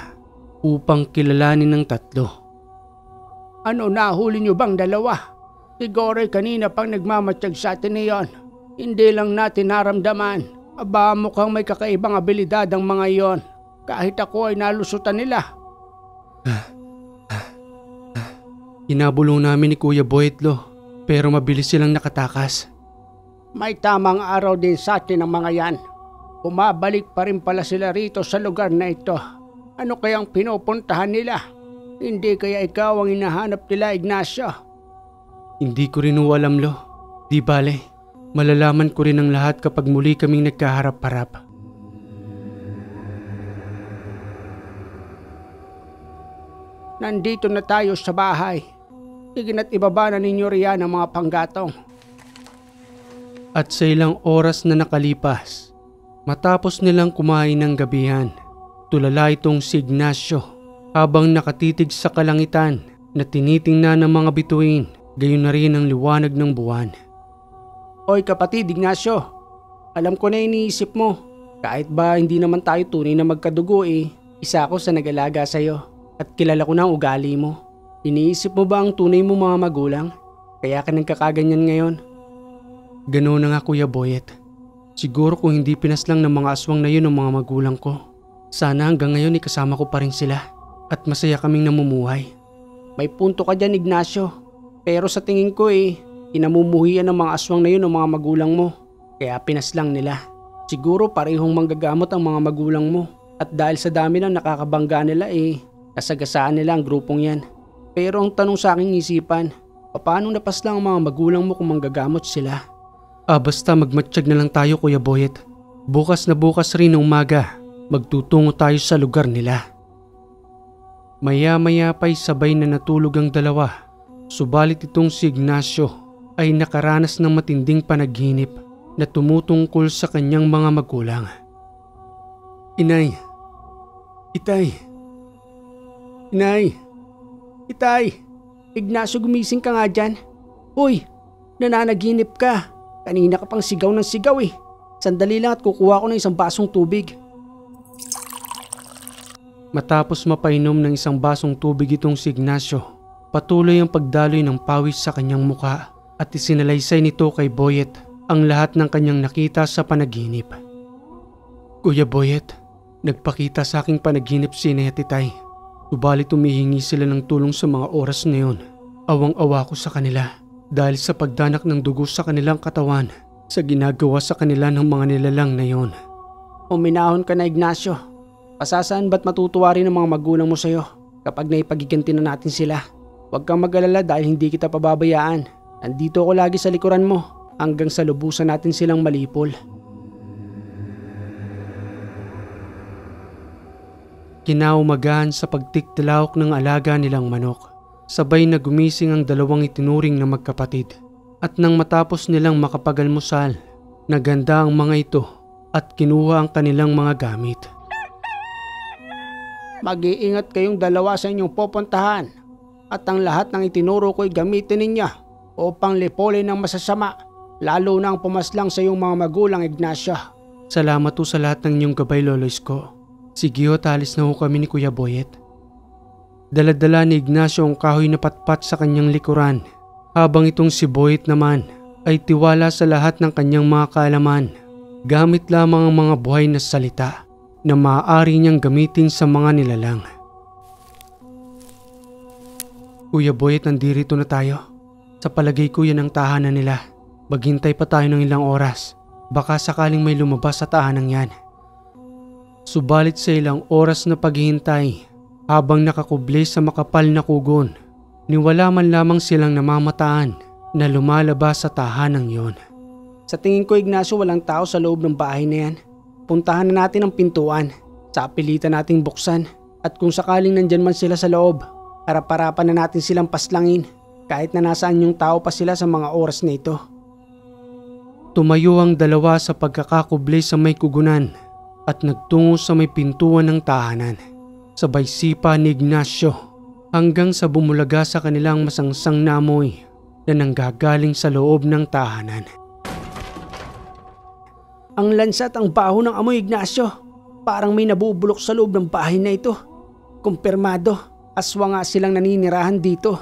upang kilalanin ng tatlo. Ano nahuli niyo bang dalawa? Siguro kanina pang nagmamatsyag sa atin niyon. Hindi lang natin naramdaman. Aba, mukhang may kakaibang abilidad ang mga iyon. Kahit ako ay nalusutan nila. Inabulong namin ni Kuya Boyet, Lo, pero mabilis silang nakatakas. May tamang araw din sa atin ang mga yan. Bumabalik pa rin pala sila rito sa lugar na ito. Ano kayang pinupuntahan nila? Hindi kaya ikaw ang hinahanap nila, Ignacio? Hindi ko rin alam, Lo. Di bale, malalaman ko rin ang lahat kapag muli kaming nagkaharap-harap. Nandito na tayo sa bahay. Sige na't ibaba na ninyo riyan ang mga panggatong. At sa ilang oras na nakalipas, matapos nilang kumain ng gabihan, tulala itong si Ignacio habang nakatitig sa kalangitan na tinitingnan ng mga bituin, gayon na rin ang liwanag ng buwan. Oy kapatid Ignacio, alam ko na iniisip mo. Kahit ba hindi naman tayo tunay na magkadugo isa ako sa nag-alaga sa'yo at kilala ko na ang ugali mo. Iniisip mo ba ang tunay mo mga magulang? Kaya ka nagkakaganyan ngayon? Ganoon na nga Kuya Boyet. Siguro kung hindi pinaslang ng mga aswang na yun ang mga magulang ko, sana hanggang ngayon kasama ko pa rin sila at masaya kaming namumuhay. May punto ka dyan Ignacio, pero sa tingin ko inamumuhian ng mga aswang na yun ang mga magulang mo, kaya pinaslang nila. Siguro parehong manggagamot ang mga magulang mo at dahil sa dami ng nakakabangga nila nasagasaan nila ang grupong yan. Pero ang tanong sa aking isipan, paano napaslang ang mga magulang mo kung manggagamot sila? Basta magmatsyag na lang tayo Kuya Boyet. Bukas na bukas rin ng umaga, magtutungo tayo sa lugar nila. Maya-maya pa'y sabay na natulog ang dalawa. Subalit itong si Ignacio ay nakaranas ng matinding panaginip na tumutungkol sa kanyang mga magulang. Inay! Itay! Inay! Itay! Ignacio, gumising ka nga dyan. Uy! Nananaginip ka! Kanina ka pang sigaw ng sigaw Sandali lang at kukuha ko ng isang basong tubig. Matapos mapainom ng isang basong tubig itong si Ignacio, patuloy ang pagdaloy ng pawis sa kanyang muka at isinalaysay nito kay Boyet ang lahat ng kanyang nakita sa panaginip. Kuya Boyet, nagpakita sa aking panaginip si Inay at Itay. Subalit humihingi sila ng tulong sa mga oras na yun. Awang-awa ko sa kanila dahil sa pagdanak ng dugo sa kanilang katawan sa ginagawa sa kanila ng mga nilalang na yon. Uminahon ka na Ignacio. Pasasaan ba't matutuwa rin ang mga magulang mo sa'yo kapag naipagiganti na natin sila? Huwag kang mag-alala dahil hindi kita pababayaan. Nandito ako lagi sa likuran mo hanggang sa lubusan natin silang malipol. Kinaumagahan sa pagtiktilawak ng alaga nilang manok. Sabay na gumising ang dalawang itinuring na magkapatid at nang matapos nilang makapagalmusal, naganda ang mga ito at kinuha ang kanilang mga gamit. Mag-iingat kayong dalawa sa inyong pupuntahan at ang lahat ng itinuro ko'y gamitin ninyo upang lipolin ng masasama, lalo na ang pumaslang sa iyong mga magulang Ignacio. Salamat po sa lahat ng inyong gabay Lolo Isko. Sige ho, talis na ho kami ni Kuya Boyet. Daladala ni Ignacio ang kahoy na patpat sa kanyang likuran, habang itong si Boyet naman ay tiwala sa lahat ng kanyang mga kaalaman, gamit lamang ang mga buhay na salita na maaari niyang gamitin sa mga nilalang. Kuya Boyet, nandirito na tayo. Sa palagay ko yan ang tahanan nila. Maghintay pa tayo ng ilang oras. Baka sakaling may lumabas sa tahanan yan. Subalit sa ilang oras na paghihintay, habang nakakubli sa makapal na kugon, niwala man lamang silang namamataan na lumalabas sa tahanang yon. Sa tingin ko Ignacio, walang tao sa loob ng bahay na yan. Puntahan na natin ang pintuan, sa pilitan nating buksan, at kung sakaling nandyan man sila sa loob, harap-harapan na natin silang paslangin kahit na nasaan yung tao pa sila sa mga oras na ito. Tumayo ang dalawa sa pagkakakublay sa may kugunan at nagtungo sa may pintuan ng tahanan. Sabay sipa ni Ignacio hanggang sa bumulaga sa kanilang masangsang na amoy na nanggagaling sa loob ng tahanan. Ang lansat ang baho ng amoy, Ignacio. Parang may nabubulok sa loob ng bahay na ito. Kumpirmado, aswa nga silang naninirahan dito.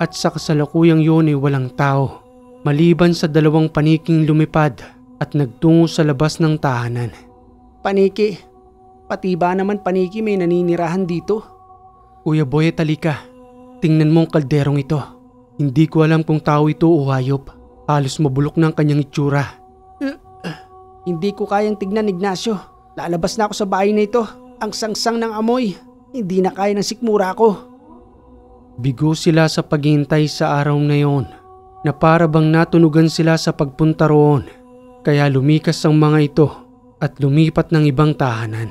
At sa kasalukuyang yun ay walang tao, maliban sa dalawang paniking lumipad at nagtungo sa labas ng tahanan. Paniki? Pati ba naman paniki may naninirahan dito? Kuya Boyet, halika. Tingnan mo ang kalderong ito. Hindi ko alam kung tao ito o hayop. Halos mabulok na ang kanyang itsura. Hindi ko kayang tignan, Ignacio. Lalabas na ako sa bahay na ito. Ang sangsang ng amoy. Hindi na kaya ng sikmura ko. Bigo sila sa paghihintay sa araw na yon, na para bang natunugan sila sa pagpunta roon. Kaya lumikas ang mga ito at lumipat ng ibang tahanan.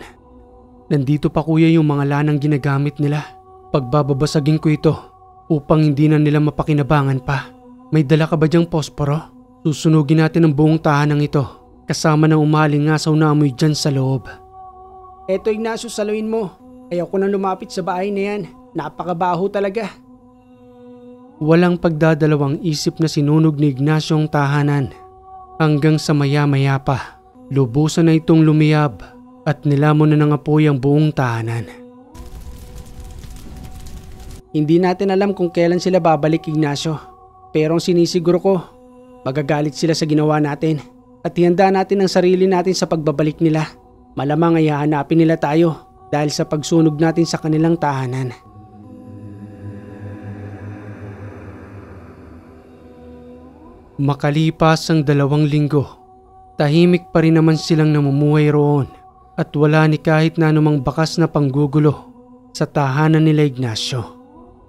Nandito pa kuya yung mga lanang ginagamit nila. Pagbababasagin ko ito upang hindi na nila mapakinabangan pa. May dala ka ba diyang posporo? Susunugin natin ang buong tahanang ito kasama ng umalingasaw na amoy dyan sa loob. Eto, Ignacio, saluin mo. Ayaw ko nang lumapit sa bahay na yan. Napakabaho talaga. Walang pagdadalawang isip na sinunog ni Ignacio ang tahanan. Hanggang sa maya-maya pa, lubusan na itong lumiyab at nilamon na ng apoy ang buong tahanan. Hindi natin alam kung kailan sila babalik, Ignacio. Pero ang sinisiguro ko, magagalit sila sa ginawa natin. At ihanda natin ang sarili natin sa pagbabalik nila. Malamang ay hahanapin nila tayo dahil sa pagsunog natin sa kanilang tahanan. Makalipas ang 2 linggo, tahimik pa rin naman silang namumuhay roon at wala ni kahit na anumang bakas na panggugulo sa tahanan nila Ignacio.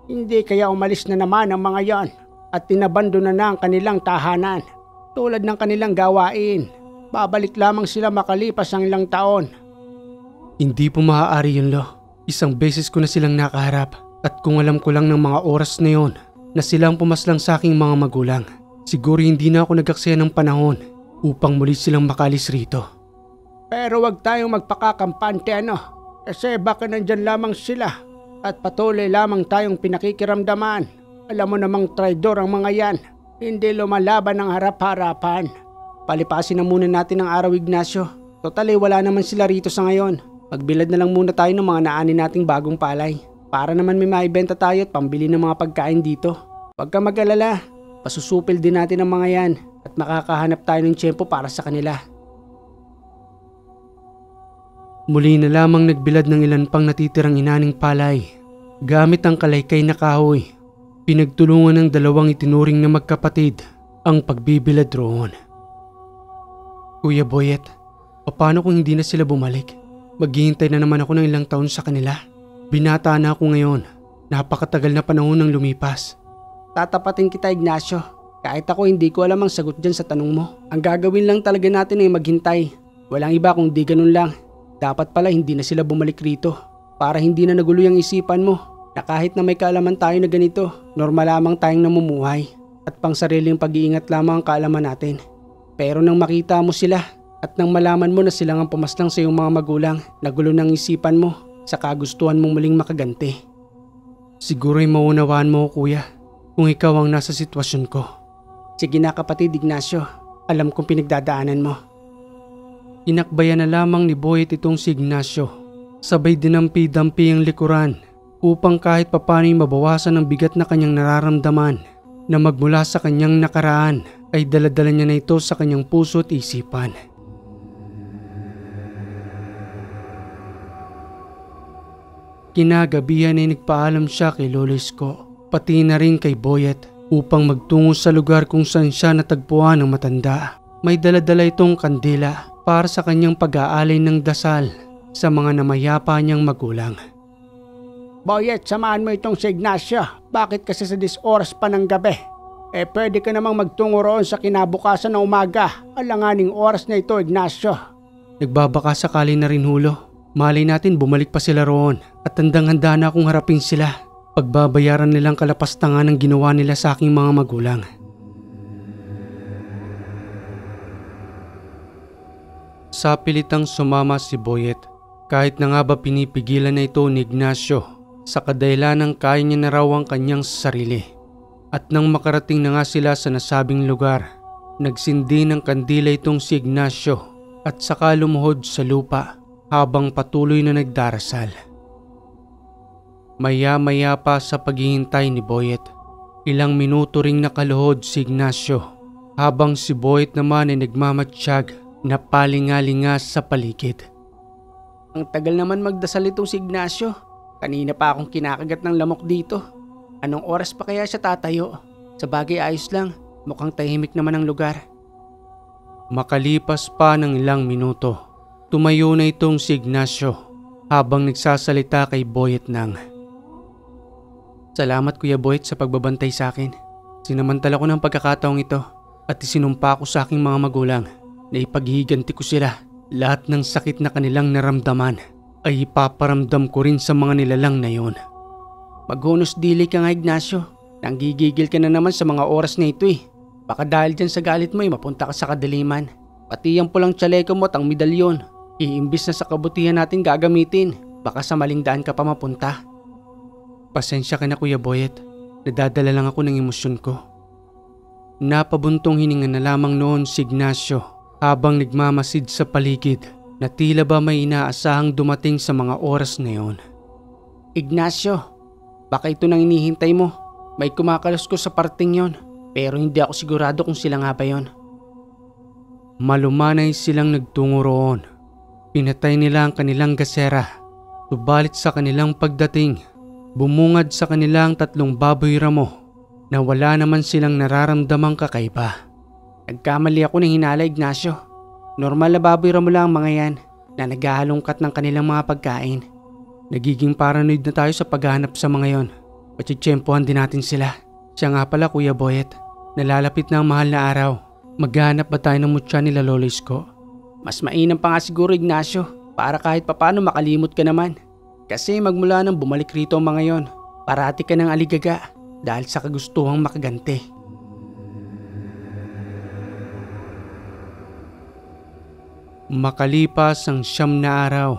Hindi kaya umalis na naman ang mga yan at tinabandona na ang kanilang tahanan. Tulad ng kanilang gawain, babalik lamang sila makalipas ang ilang taon. Hindi po maaari yun, Lo. Isang beses ko na silang nakaharap at kung alam ko lang ng mga oras na yon na silang pumaslang sa aking mga magulang, siguro hindi na ako nagaksaya ng panahon upang muli silang makalis rito. Pero wag tayong magpakakampante kasi baka nandyan lamang sila at patuloy lamang tayong pinakikiramdaman. Alam mo namang traidor ang mga yan. Hindi lumalaban ng harap-harapan. Palipasin na muna natin ang araw, Ignacio. Total wala naman sila rito sa ngayon. Magbilad na lang muna tayo ng mga naani nating bagong palay. Para naman may maibenta tayo at pambili ng mga pagkain dito. Huwag ka mag-alala. Pasusupil din natin ang mga yan at makakahanap tayo ng tiyempo para sa kanila. Muli na lamang nagbilad ng ilan pang natitirang inaning palay. Gamit ang kalaykay na kahoy, pinagtulungan ng 2 itinuring na magkapatid ang pagbibilad roon. Kuya Boyet, paano kung hindi na sila bumalik? Maghihintay na naman ako ng ilang taon sa kanila. Binata na ako ngayon. Napakatagal na panahon ng lumipas. Tatapatin kita, Ignacio. Kahit ako hindi ko alam ang sagot dyan sa tanong mo. Ang gagawin lang talaga natin ay maghintay. Walang iba kung di ganun lang. Dapat pala hindi na sila bumalik rito. Para hindi na nagulo ang isipan mo na kahit na may kaalaman tayo na ganito, normal lamang tayong namumuhay at pang sariling pag-iingat lamang ang kaalaman natin. Pero nang makita mo sila at nang malaman mo na silang ang pumaslang sa iyong mga magulang, nagulo ng isipan mo sa kagustuhan mong muling makaganti. Siguro'y maunawaan mo, kuya, kung ikaw ang nasa sitwasyon ko. Sige na kapatid Ignacio, alam kong pinagdadaanan mo. Inakbayan na lamang ni Boyet itong si Ignacio. Sabay dinampi-dampi ang likuran upang kahit papano'y mabawasan ang bigat na kanyang nararamdaman na magmula sa kanyang nakaraan ay daladala niya na ito sa kanyang puso at isipan. Kinagabihan ay nagpaalam siya kay Lolo Isko, pati na rin kay Boyet upang magtungo sa lugar kung saan siya natagpuan ng matanda. May daladala itong kandila para sa kanyang pag-aalay ng dasal sa mga namayapa niyang magulang. Boyet, samahan mo itong si Ignacio. Bakit kasi sa 10 oras pa ng gabi? Pwede ka namang magtungo roon sa kinabukasan na umaga. Alanganing oras na ito, Ignacio. Nagbabaka sakali na rin, Hulo. Malay natin bumalik pa sila roon at handang-handa na akong harapin sila. Pagbabayaran nilang kalapastangan ng ginawa nila sa aking mga magulang. Sa pilitang sumama si Boyet, kahit na nga ba pinipigilan na ito ni Ignacio sa kadahilanang kaya niya na raw ang kanyang sarili. At nang makarating na nga sila sa nasabing lugar, nagsindi ng kandila itong si Ignacio at saka lumuhod sa lupa habang patuloy na nagdarasal. Maya-maya pa sa paghihintay ni Boyet, ilang minuto ring nakaluhod si Ignacio habang si Boyet naman ay nagmamatsyag na palingalingas sa paligid. Ang tagal naman magdasal itong si Ignacio. Kanina pa akong kinakagat ng lamok dito. Anong oras pa kaya siya tatayo? Sa bagay ayos lang, mukhang tahimik naman ang lugar. Makalipas pa ng ilang minuto, tumayo na itong si Ignacio habang nagsasalita kay Boyet nang, "Salamat Kuya Boyet sa pagbabantay sa akin. Sinamantala ko ng pagkakataong ito at isinumpa ko sa aking mga magulang na ipaghihiganti ko sila. Lahat ng sakit na kanilang naramdaman ay ipaparamdam ko rin sa mga nilalang na yon." Maghunos dili ka nga Ignacio. Nanggigigil ka na naman sa mga oras na ito eh. Baka dahil dyan sa galit mo ay mapunta ka sa kadiliman. Pati yung pulang tsaleko mo at ang medalyon, iimbis na sa kabutihan natin gagamitin, baka sa maling daan ka pa mapunta. Pasensya ka na Kuya Boyet, nadadala lang ako ng emosyon ko. Napabuntong hininga na lamang noon si Ignacio habang nagmamasid sa paligid na tila ba may inaasahang dumating sa mga oras na yon. Ignacio, baka ito nang inihintay mo. May kumakaluskos sa parting yon, pero hindi ako sigurado kung sila nga ba yon. Malumanay silang nagtungo roon. Pinatay nila ang kanilang gasera, subalit sa kanilang pagdating, bumungad sa kanilang 3 baboy ramo na wala naman silang nararamdamang kakaiba. Nagkamali ako ng hinala Ignacio. Normal na baboy ramo lang ang mga yan na naghahalongkat ng kanilang mga pagkain. Nagiging paranoid na tayo sa paghahanap sa mga yon. Patsitsyempohan din natin sila. Siya nga pala Kuya Boyet, nalalapit na ang mahal na araw. Maghahanap ba tayo ng mutya nila Lolo Isko? Mas mainam pa nga siguro Ignacio, para kahit papano makalimot ka naman. Kasi magmula nang bumalik rito ang mga yon, parati ka ng aligaga dahil sa kagustuhang makaganti. Makalipas ang 9 na araw,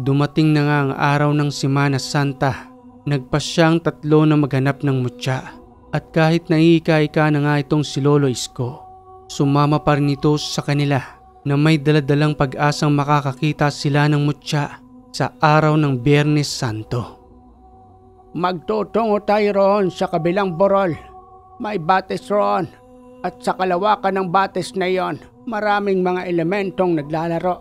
dumating na nga ang araw ng Semana Santa. Nagpasyang 3 na maghanap ng mutya. At kahit naiika-ika na nga itong si Lolo Isko, sumama pa rin ito sa kanila na may daladalang pag-asang makakakita sila ng mutya sa araw ng Biyernes Santo. Magtutungo tayo roon sa kabilang burol. May batis roon at sa kalawakan ng batis na yon, maraming mga elementong naglalaro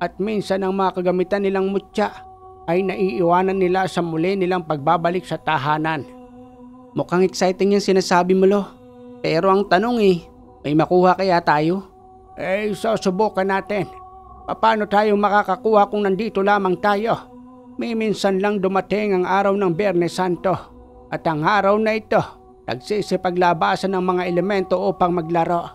at minsan ang mga kagamitan nilang mutya ay naiiwanan nila sa muli nilang pagbabalik sa tahanan. Mukhang exciting yung sinasabi mo Lo. Pero ang tanong may makuha kaya tayo? Susubukan natin. Paano tayo makakakuha kung nandito lamang tayo? May minsan lang dumating ang araw ng Biyernes Santo. At ang araw na ito, nagsisipaglabasan ng mga elemento upang maglaro.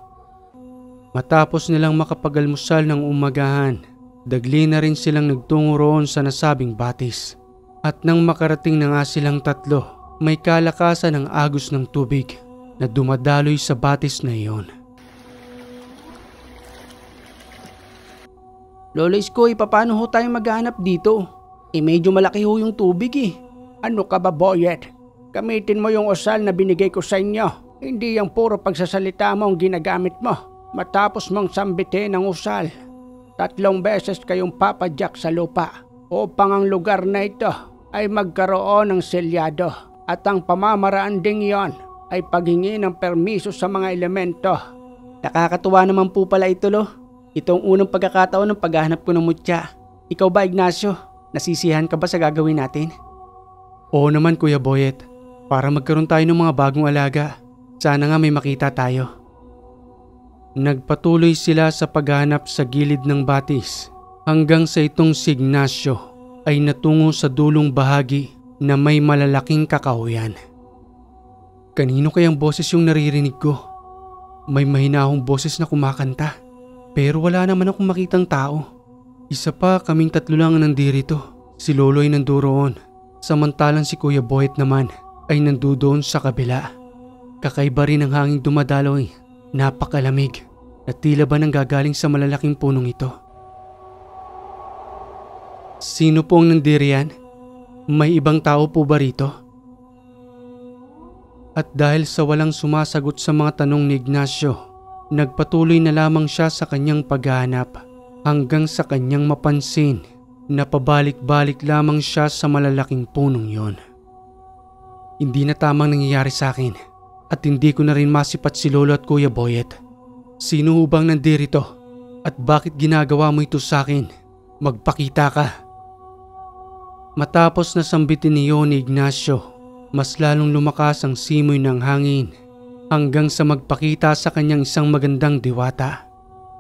Matapos nilang makapagalmusal ng umagahan, dagli na rin silang nagtungo roon sa nasabing batis. At nang makarating na nga silang 3, may kalakasan ng agos ng tubig na dumadaloy sa batis na iyon. Lolo Isko, paano ho tayo maghanap dito? Medyo malaki ho yung tubig Ano ka ba Boyet? Gamitin mo yung usal na binigay ko sa inyo. Hindi yung puro pagsasalita mo ang ginagamit mo. Matapos mong sambitin ang usal, 3 beses kayong papadyak sa lupa upang ang lugar na ito ay magkaroon ng selyado. At ang pamamaraan ding yon ay paghingi ng permiso sa mga elemento. Nakakatuwa naman po pala ito Lo. Itong unang pagkakataon ng paghahanap ko ng mutya. Ikaw ba Ignacio? Nasisiyahan ka ba sa gagawin natin? Oo naman Kuya Boyet. Para magkaroon tayo ng mga bagong alaga. Sana nga may makita tayo. Nagpatuloy sila sa paghahanap sa gilid ng batis hanggang sa itong si Ignacio ay natungo sa dulong bahagi na may malalaking kakahuyan. Kanino kayang boses yung naririnig ko? May mahinahong boses na kumakanta, pero wala naman akong makitang tao. Isa pa kaming 3 lang nandirito. Si Lolo ay nanduroon, samantalang si Kuya Boyet naman ay nandudoon sa kabila. Kakaiba rin ang hanging dumadaloy, napakalamig, at tila ba nanggagaling sa malalaking punong ito. Sino po ang nandiriyan? May ibang tao po ba rito? At dahil sa walang sumasagot sa mga tanong ni Ignacio, nagpatuloy na lamang siya sa kanyang paghahanap hanggang sa kanyang mapansin na pabalik-balik lamang siya sa malalaking punong yon. Hindi na tamang nangyayari sa akin at hindi ko na rin masipat si Lolo at Kuya Boyet. Sino ho bang nandirito at bakit ginagawa mo ito sa akin? Magpakita ka. Matapos na sambitin niyo ni Ignacio, mas lalong lumakas ang simoy ng hangin hanggang sa magpakita sa kanyang isang magandang diwata.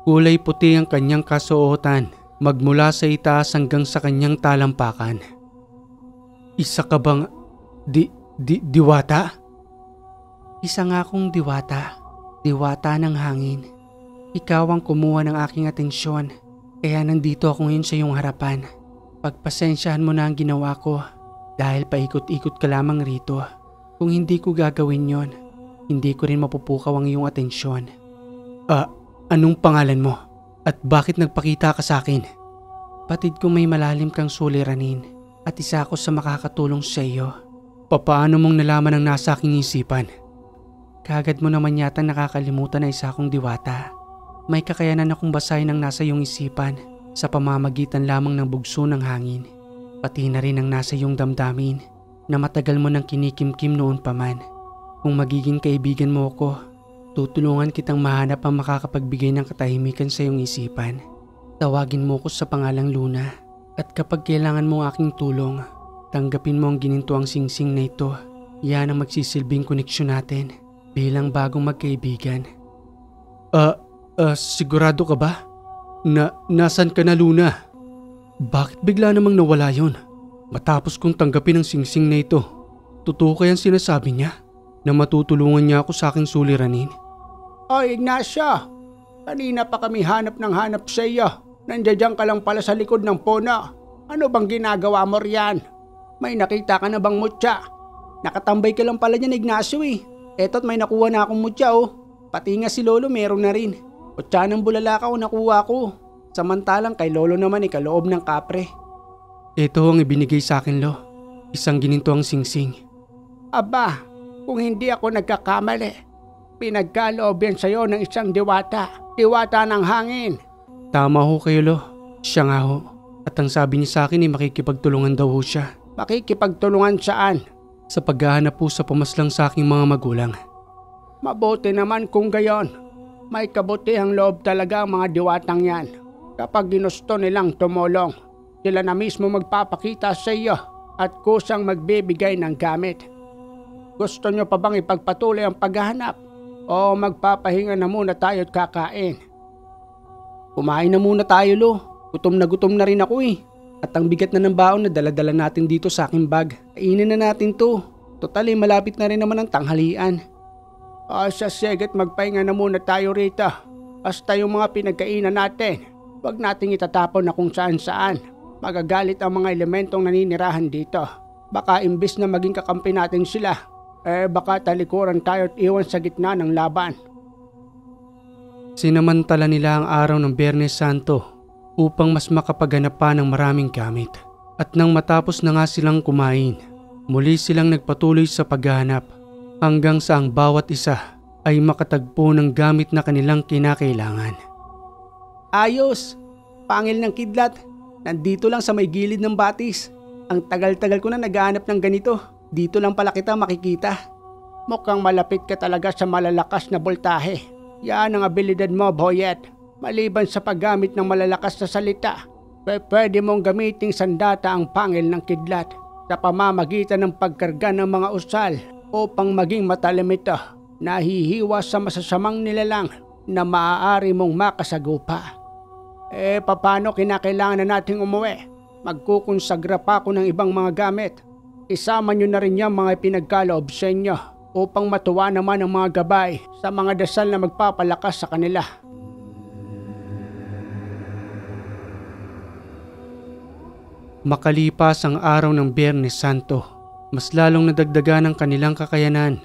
Kulay puti ang kanyang kasuotan magmula sa itaas hanggang sa kanyang talampakan. Isa ka bang diwata? Isa nga akong diwata. Diwata ng hangin. Ikaw ang kumuha ng aking atensyon, kaya nandito ako ngayon sa iyong harapan. Pagpasensyahan mo na ang ginawa ko dahil paikot-ikot ka lamang rito. Kung hindi ko gagawin yon, hindi ko rin mapupukaw ang iyong atensyon. Anong pangalan mo? At bakit nagpakita ka sa akin? Patid ko may malalim kang suliranin at isa ako sa makakatulong sa iyo. Papaano mong nalaman ang nasa aking isipan? Kagad mo naman yata nakakalimutan na isa akong diwata. May kakayanan akong basahin ang nasa iyong isipan sa pamamagitan lamang ng bugso ng hangin. Pati na rin ang nasa iyong damdamin na matagal mo nang kinikimkim noon pa man. Kung magiging kaibigan mo ako, tutulungan kitang mahanap ang makakapagbigay ng katahimikan sa iyong isipan. Tawagin mo ko sa pangalang Luna at kapag kailangan mo aking tulong, tanggapin mo ang ginintuang singsing na ito. Yan ang magsisilbing koneksyon natin bilang bagong magkaibigan. Sigurado ka ba? Nasan ka na, Luna? Bakit bigla namang nawala yon? Matapos kong tanggapin ang singsing na ito, totoo kayang sinasabi niya na matutulungan niya ako sa aking suliranin? Ignacio, kanina pa kami hanap sa iyo. Nandiyan ka lang pala sa likod ng puno. Ano bang ginagawa mo riyan? May nakita ka na bang mutya? Nakatambay ka lang pala niyan, Ignacio eh. Eto't may nakuha na akong mutya oh. Pati nga si Lolo meron na rin. Mutya ng bulalakaw nakuha ko. Samantalang kay Lolo naman kaloob ng kapre. Ito ang ibinigay sa akin, Lo. Isang ginintuang singsing. Aba, kung hindi ako nagkakamali, pinagkaloob yan sa'yo ng isang diwata. Diwata ng hangin. Tama ho kayo, Lo. Siya nga ho. At ang sabi niya sa akin ay makikipagtulungan daw ho siya. Makikipagtulungan saan? Sa paghahanap po sa pamaslang sa aking mga magulang. Mabuti naman kung gayon. May kabutihang loob talaga ang mga diwatang yan. Kapag ginusto nilang tumulong, sila na mismo magpapakita sa iyo at kusang magbibigay ng gamit. Gusto nyo pa bang ipagpatuloy ang paghahanap? O magpapahinga na muna tayo at kakain? Kumain na muna tayo, Lo. Gutom na rin ako eh. At ang bigat na ng baon na daladala natin dito sa aking bag. Kainin na natin to. Total malapit na rin naman ang tanghalian. Sigat magpahinga na muna tayo rito. Basta yung mga pinagkainan natin, wag nating itatapon na kung saan-saan. Magagalit ang mga elementong naninirahan dito. Baka imbis na maging kakampi natin sila, baka talikuran tayo at iwan sa gitna ng laban. Sinamantala nila ang araw ng Biyernes Santo upang mas makapaghanap pa ng maraming gamit. At nang matapos na nga silang kumain, muli silang nagpatuloy sa paghahanap hanggang sa ang bawat isa ay makatagpo ng gamit na kanilang kinakailangan. Ayos! Pangil ng kidlat. Nandito lang sa may gilid ng batis. Ang tagal-tagal ko na naghahanap ng ganito. Dito lang pala kita makikita. Mukhang malapit ka talaga sa malalakas na boltahe. Yan ang abilidad mo, Boyet. Maliban sa paggamit ng malalakas na salita, pwede mong gamiting sandata ang pangil ng kidlat sa pamamagitan ng pagkarga ng mga usal upang maging matalim ito, nahihiwas sa masasamang nilalang na maaari mong makasagupa. Paano kinakailangan na nating umuwi? Magkukonsagra pa ako ng ibang mga gamit. Isama nyo na rin yung mga pinagkaloob sa inyo upang matuwa naman ang mga gabay sa mga dasal na magpapalakas sa kanila. Makalipas ang araw ng Biyernes Santo, mas lalong nadagdagan ang kanilang kakayanan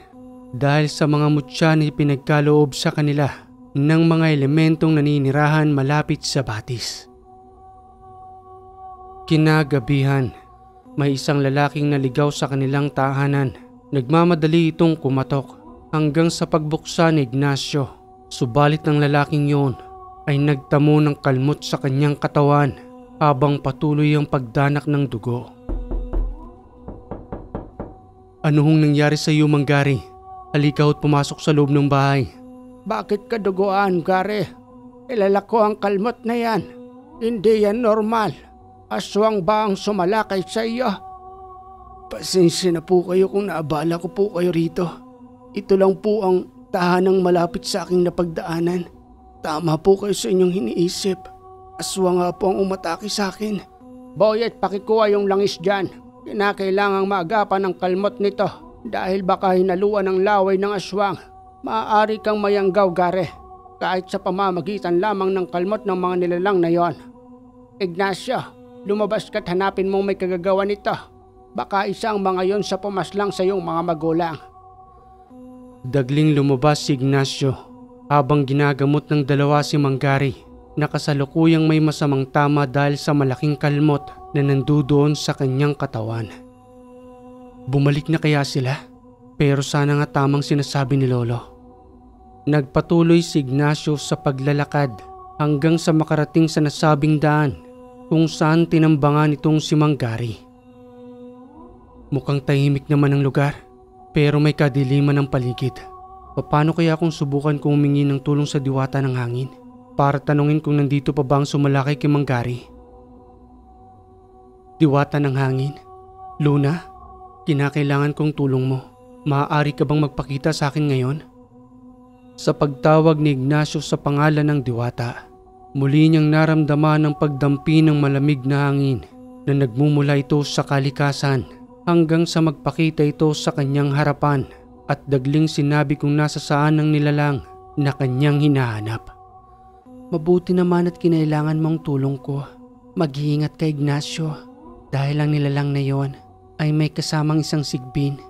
dahil sa mga mutya na ipinagkaloob sa kanila ng mga elementong naninirahan malapit sa batis. Kinagabihan, may isang lalaking naligaw sa kanilang tahanan. Nagmamadali itong kumatok hanggang sa pagbuksan ni Ignacio. Subalit ang lalaking yon ay nagtamo ng kalmot sa kanyang katawan habang patuloy ang pagdanak ng dugo. Ano hong nangyari sa iyo, Manggari? Halika at pumasok sa loob ng bahay. Bakit ka duguan, Gary? Kilala ko ang kalmot na yan. Hindi yan normal. Aswang ba ang sumalakay sa iyo? Pasensya na po kayo kung naabala ko po kayo rito. Ito lang po ang tahanang malapit sa aking napagdaanan. Tama po kayo sa inyong hiniisip. Aswang nga po ang umatake sa akin. Boyet, pakikuha yung langis dyan. Kinakailangang maagapan ang kalmot nito dahil baka hinaluan ng laway ng aswang. Maaari kang mayanggaw, Gary, kahit sa pamamagitan lamang ng kalmot ng mga nilalang na yon. Ignacio, lumabas ka't hanapin mong may kagagawa nito. Baka isang mga yon sa pumaslang sa iyong mga magulang. Dagling lumabas si Ignacio habang ginagamot ng dalawa si Manggari na kasalukuyang may masamang tama dahil sa malaking kalmot na nandoon sa kanyang katawan. Bumalik na kaya sila? Pero sana nga tamang sinasabi ni Lolo. Nagpatuloy si Ignacio sa paglalakad hanggang sa makarating sa nasabing daan kung saan tinambangan itong si Manggari. Mukhang tahimik naman ang lugar pero may kadiliman ng paligid. Paano kaya kung subukan kong humingi ng tulong sa diwata ng hangin para tanungin kung nandito pa ba ang sumalakay kay Manggari? Diwata ng hangin? Luna, kinakailangan kong tulong mo. Maaari ka bang magpakita sa akin ngayon? Sa pagtawag ni Ignacio sa pangalan ng diwata, muli niyang naramdaman ang pagdampi ng malamig na hangin na nagmumula ito sa kalikasan hanggang sa magpakita ito sa kanyang harapan at dagling sinabi kung nasa saan ang nilalang na kanyang hinahanap. Mabuti naman at kinailangan mong tulong ko. Mag-iingat ka, Ignacio, dahil ang nilalang na yon ay may kasamang isang sigbin.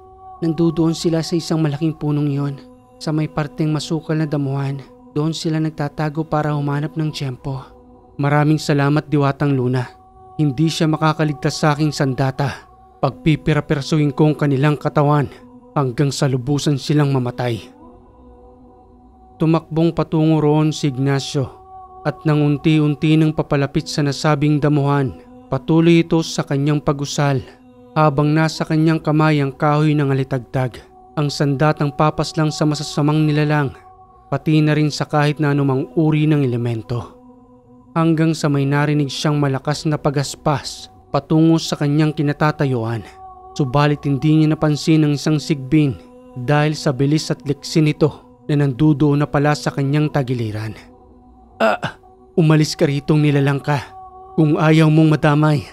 Nandoon sila sa isang malaking punong yon. Sa may parteng masukal na damuhan, doon sila nagtatago para humanap ng tiyempo. Maraming salamat, Diwatang Luna. Hindi siya makakaligtas sa aking sandata. Pagpipirapersuhin ko ang kanilang katawan hanggang sa lubusan silang mamatay. Tumakbong patungo roon si Ignacio at nang unti-unti nang papalapit sa nasabing damuhan, patuloy ito sa kanyang pag-usal habang nasa kanyang kamay ang kahoy ng alitagtag. Ang sandatang papaslang sa masasamang nilalang, pati na rin sa kahit na anumang uri ng elemento. Hanggang sa may narinig siyang malakas na pagaspas patungo sa kanyang kinatatayuan. Subalit hindi niya napansin ang isang sigbin dahil sa bilis at liksi nito na nandoon na pala sa kanyang tagiliran. Umalis ka ritong nilalang ka kung ayaw mong madamay.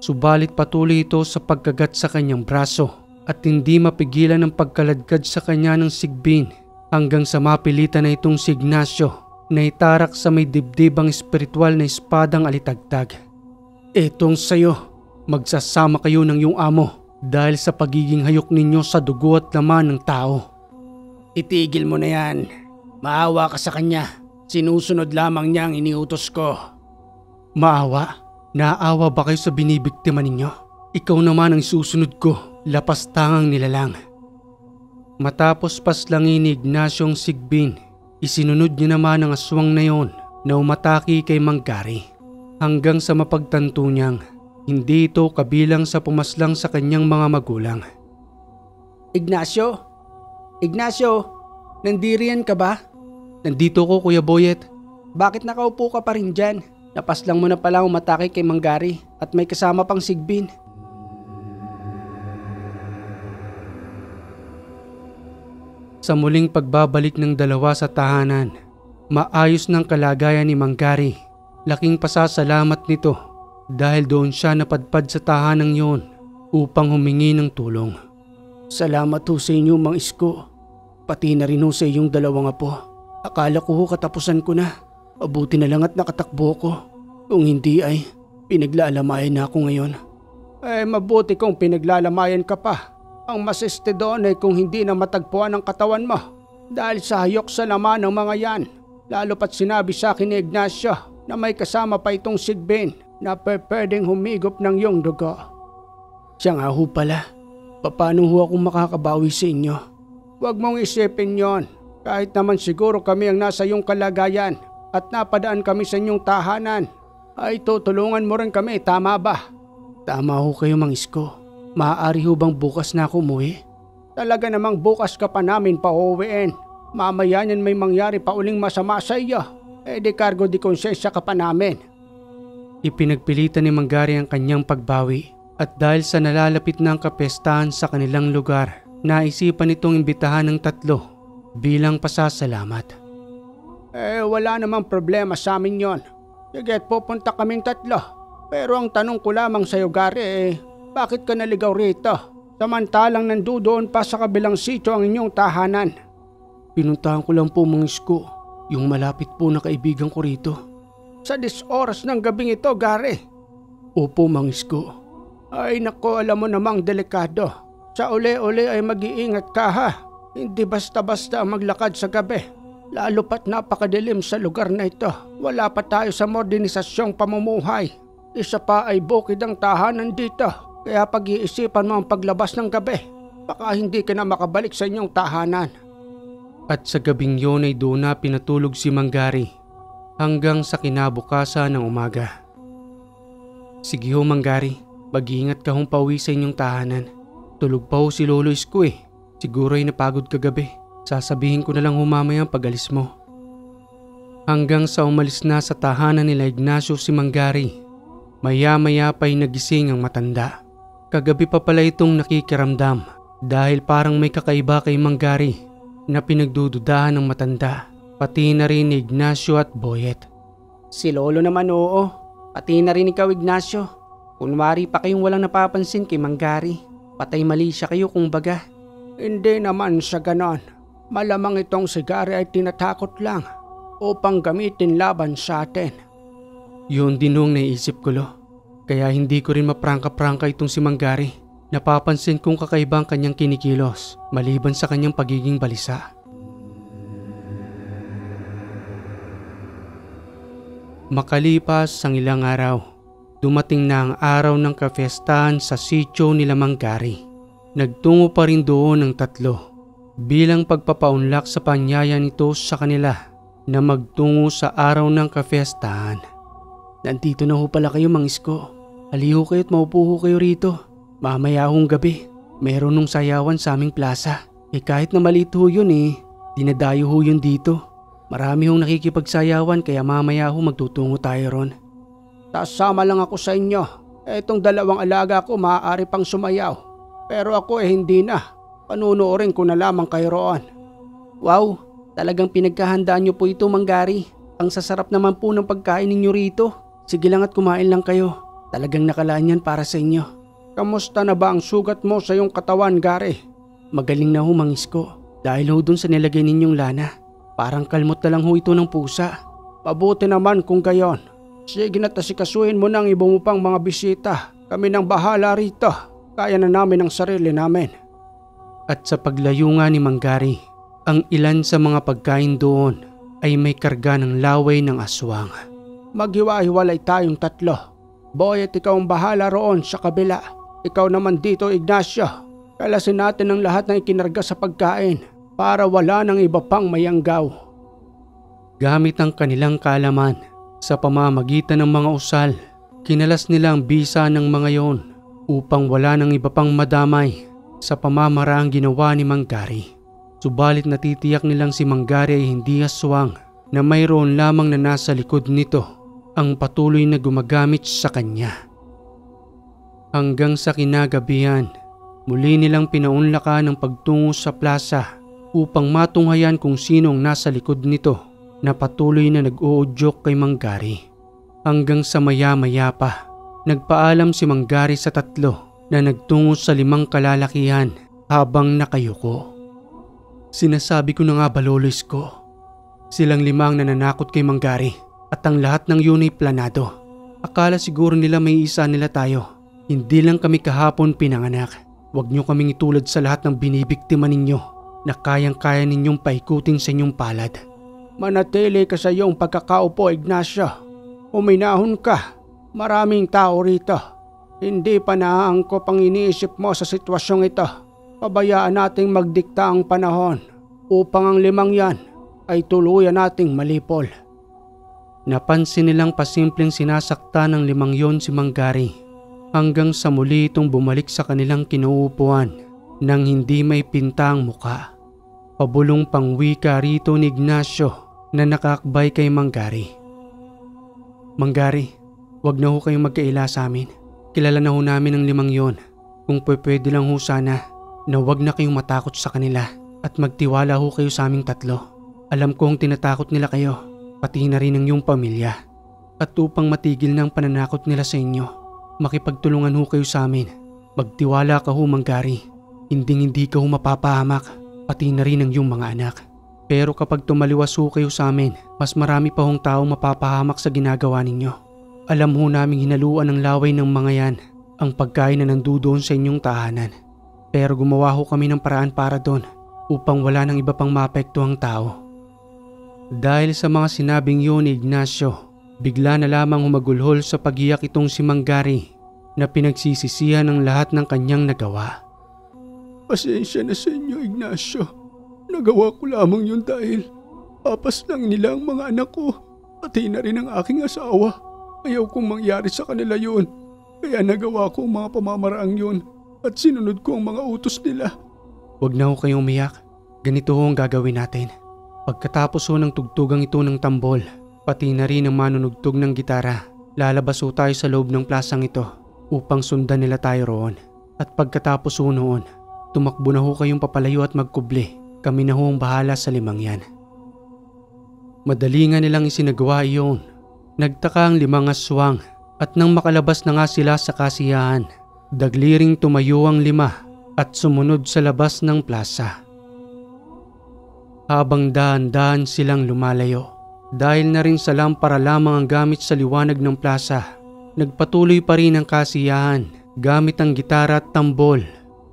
Subalit patuloy ito sa pagkagat sa kanyang braso at hindi mapigilan ang pagkaladkad sa kanya ng sigbin hanggang sa mapilitan na itong si Ignacio na itarak sa may dibdib ang espiritual na espadang alitagtag. Etong sayo, magsasama kayo ng iyong amo dahil sa pagiging hayok ninyo sa dugo at laman ng tao. Itigil mo na yan. Maawa ka sa kanya. Sinusunod lamang niya ang iniutos ko. Maawa? Naawa ba kayo sa binibiktima ninyo? Ikaw naman ang susunod ko. Lapastangang nilalang. Matapos paslangin ni Ignacio ang sigbin, isinunod niya naman ang aswang na yon na umatake kay Manggari. Hanggang sa mapagtanto niyang hindi ito kabilang sa pumaslang sa kanyang mga magulang. Ignacio? Ignacio, nandiriyan ka ba? Nandito ko, Kuya Boyet. Bakit nakaupo ka pa rin dyan? Napaslang mo na pala umatake kay Manggari at may kasama pang sigbin. Sa muling pagbabalik ng dalawa sa tahanan, maayos ng kalagayan ni Manggari. Laking pasasalamat nito dahil doon siya napadpad sa tahanang yon upang humingi ng tulong. Salamat ho sa inyo, Mang Isko. Pati na rin ho sa iyong dalawang apo. Akala ko ho katapusan ko na. Mabuti na lang at nakatakbo ko. Kung hindi ay pinaglalamayan na ako ngayon. Mabuti kung pinaglalamayan ka pa. Ang masiste doon ay kung hindi na matagpuan ang katawan mo dahil sa hayok sa laman ng mga yan. Lalo pat sinabi sa akin ni Ignacio na may kasama pa itong sigbin na pwedeng humigop ng iyong dugo. Siya nga ho pala. Paano ho ako makakabawi sa inyo? Huwag mong isipin yon. Kahit naman siguro kami ang nasa iyong kalagayan at napadaan kami sa inyong tahanan, ay tutulungan mo rin kami, tama ba? Tama ho kayo, Mang Isko. Maaari ho bang bukas na ako umuwi? Talaga namang bukas ka pa namin pauwiin. Mamaya niyan may mangyari pa uling masama sa iyo. De cargo di konsensya ka pa namin. Ipinagpilitan ni Manggari ang kanyang pagbawi at dahil sa nalalapit na ang kapestahan sa kanilang lugar, naisipan nitong imbitahan ng tatlo bilang pasasalamat. Wala namang problema sa amin yon. Sige, pupunta kaming tatlo. Pero ang tanong ko lamang sa iyo, Gary, bakit ka naligaw rito? Samantalang nandoon pa sa kabilang sitio ang inyong tahanan. Pinuntahan ko lang po, Mang Isko, yung malapit po na kaibigan ko rito. Sa 10 oras ng gabing ito, Gary? Opo, Mang Isko. Ay nako, alam mo namang delikado. Sa uli-uli ay mag-iingat ka ha. Hindi basta-basta maglakad sa gabi. Lalo pat napakadilim sa lugar na ito. Wala pa tayo sa modernisasyong pamumuhay. Isa pa ay bukid ang tahanan dito. Kaya pag-iisipan mo ang paglabas ng gabi. Baka hindi ka na makabalik sa inyong tahanan. At sa gabing yun ay doon na pinatulog si Manggari hanggang sa kinabukasan ng umaga. Sige ho, Manggari. Mag-iingat ka hong pauwi sa inyong tahanan. Tulog pa ho si Lolo Isko eh. Siguro ay napagod kagabi. Sasabihin ko na lang mamaya ang pag-alis mo. Hanggang sa umalis na sa tahanan nila Ignacio si Manggari. Maya-maya pa'y nagising ang matanda. Kagabi pa pala itong nakikiramdam dahil parang may kakaiba kay Manggari na pinagdududahan ng matanda. Pati na rin ni Ignacio at Boyet. Si Lolo naman oo. Pati na rin ikaw, Ignacio. Kunwari pa kayong walang napapansin kay Manggari. Patay mali siya kayo kung baga. Hindi naman sa ganon. Malamang itong si Gary ay tinatakot lang upang gamitin laban sa atin. Yun din hong naisip ko, Lo. Kaya hindi ko rin maprangka-prangka itong si Manggari. Napapansin kong kakaiba ang kanyang kinikilos maliban sa kanyang pagiging balisa. Makalipas ang ilang araw, dumating na ang araw ng kafestahan sa sitio nila Manggari. Nagtungo pa rin doon ang tatlo bilang pagpapaunlak sa panyaya nito sa kanila na magtungo sa araw ng kafestahan. Nandito na ho pala kayo, Mang Isko. Haliho kayo at maupo ho kayo rito. Mamaya hong gabi, meron nung sayawan sa aming plaza. Kahit na maliit ho yun dinadayo ho yun dito. Marami hong nakikipagsayawan kaya mamaya ho magtutungo tayo ron. Tasama lang ako sa inyo. Etong 2 alaga ko maaari pang sumayaw. Pero ako hindi na. Panunuorin ko na lamang kayo roon. Wow, talagang pinagkahandaan niyo po ito, Manggari. Ang sasarap naman po ng pagkain ninyo rito. Sige lang at kumain lang kayo. Talagang nakalaan yan para sa inyo. Kamusta na ba ang sugat mo sa iyong katawan, Gary? Magaling na ho, Mang Isko. Dahil ho dun sa nilagay ninyong lana. Parang kalmot na lang ho ito ng pusa. Mabuti naman kung gayon. Sige na tasikasuhin mo ng iba mo pang mga bisita. Kami nang bahala rito. Kaya na namin ang sarili namin. At sa paglayo nga ni Manggari, ang ilan sa mga pagkain doon ay may karga ng laway ng aswang. Maghiwa-hiwalay tayong 3. Boyet, ikaw ang bahala roon sa kabila. Ikaw naman dito, Ignacio. Kalasin natin ang lahat ng ikinarga sa pagkain para wala ng iba pang mayanggaw. Gamit ang kanilang kaalaman sa pamamagitan ng mga usal, kinalas nila ang bisa ng mga yon upang wala ng iba pang madamay sa pamamaraang ginawa ni Manggari. Subalit natitiyak nilang si Manggari ay hindi aswang na mayroon lamang na nasa likod nito ang patuloy na gumagamit sa kanya. Hanggang sa kinagabihan, muli nilang pinaunlakan ang pagtungo sa plaza upang matunghayan kung sinong nasa likod nito na patuloy na nag-uudyok kay Manggari. Hanggang sa maya-maya pa, nagpaalam si Manggari sa 3 na nagtungo sa 5 kalalakihan habang nakayuko. Sinasabi ko na nga ba, Lolo Isko? Silang 5 ang nananakot kay Manggari at ang lahat ng yun ay planado. Akala siguro nila may isa nila tayo. Hindi lang kami kahapon pinanganak. Huwag niyo kaming itulad sa lahat ng binibiktima ninyo na kayang-kaya ninyong paikutin sa inyong palad. Manatili ka sa iyong pagkakaupo, Ignacio. Uminahon ka. Maraming tao rito. Hindi pa naaangkop ang iniisip mo sa sitwasyong ito. Pabayaan nating magdikta ang panahon upang ang 5 yan ay tuluyan nating malipol. Napansin nilang pasimpleng sinasakta ng 5 yon si Mang Gary hanggang sa muli itong bumalik sa kanilang kinuupuan nang hindi may pinta ang muka. Pabulong pangwika rito ni Ignacio na nakakbay kay Mang Gary. Mang Gary, wag na ho kayong magkaila sa amin. Kilala na ho namin ang 5 yon. Kung pwede lang ho sana na wag na kayong matakot sa kanila at magtiwala ho kayo sa aming 3. Alam kong tinatakot nila kayo, pati na rin ang iyong pamilya. At upang matigil ng pananakot nila sa inyo, makipagtulungan ho kayo sa amin. Magtiwala ka ho, Mang Gary. Hindi ka ho mapapahamak, pati na rin ang iyong mga anak. Pero kapag tumaliwas ho kayo sa amin, mas marami pa hong taong mapapahamak sa ginagawa ninyo. Alam ho naming hinaluan ng laway ng mga yan ang pagkain na nandoon sa inyong tahanan. Pero gumawa ho kami ng paraan para doon upang wala nang iba pang maapektuhang tao. Dahil sa mga sinabing yun ni Ignacio, bigla na lamang humagulhol sa pagiyak itong si Mang Gary na pinagsisisihan ng lahat ng kanyang nagawa. Pasensya na sa inyo, Ignacio. Nagawa ko lamang yun dahil papas lang nila ang mga anak ko, pati na rin ang aking asawa. Ayaw kong mangyari sa kanila yun, kaya nagawa ko ang mga pamamaraang yun at sinunod ko ang mga utos nila. Huwag na ho kayong umiyak. Ganito ho ang gagawin natin. Pagkatapos ho ng tugtugang ito ng tambol, pati na rin ang manunugtog ng gitara, lalabas ho tayo sa loob ng plasang ito upang sundan nila tayo roon. At pagkatapos ho noon, tumakbo na ho kayong papalayo at magkubli. Kami na ho ang bahala sa 5 yan. Madali nga nilang isinagawa iyon. Nagtaka ang 5 aswang at nang makalabas na nga sila sa kasiyahan, dagliring tumayo ang 5 at sumunod sa labas ng plaza. Habang dahan-dahan silang lumalayo, dahil na rin sa lampara lamang ang gamit sa liwanag ng plaza, nagpatuloy pa rin ang kasiyahan gamit ang gitara at tambol.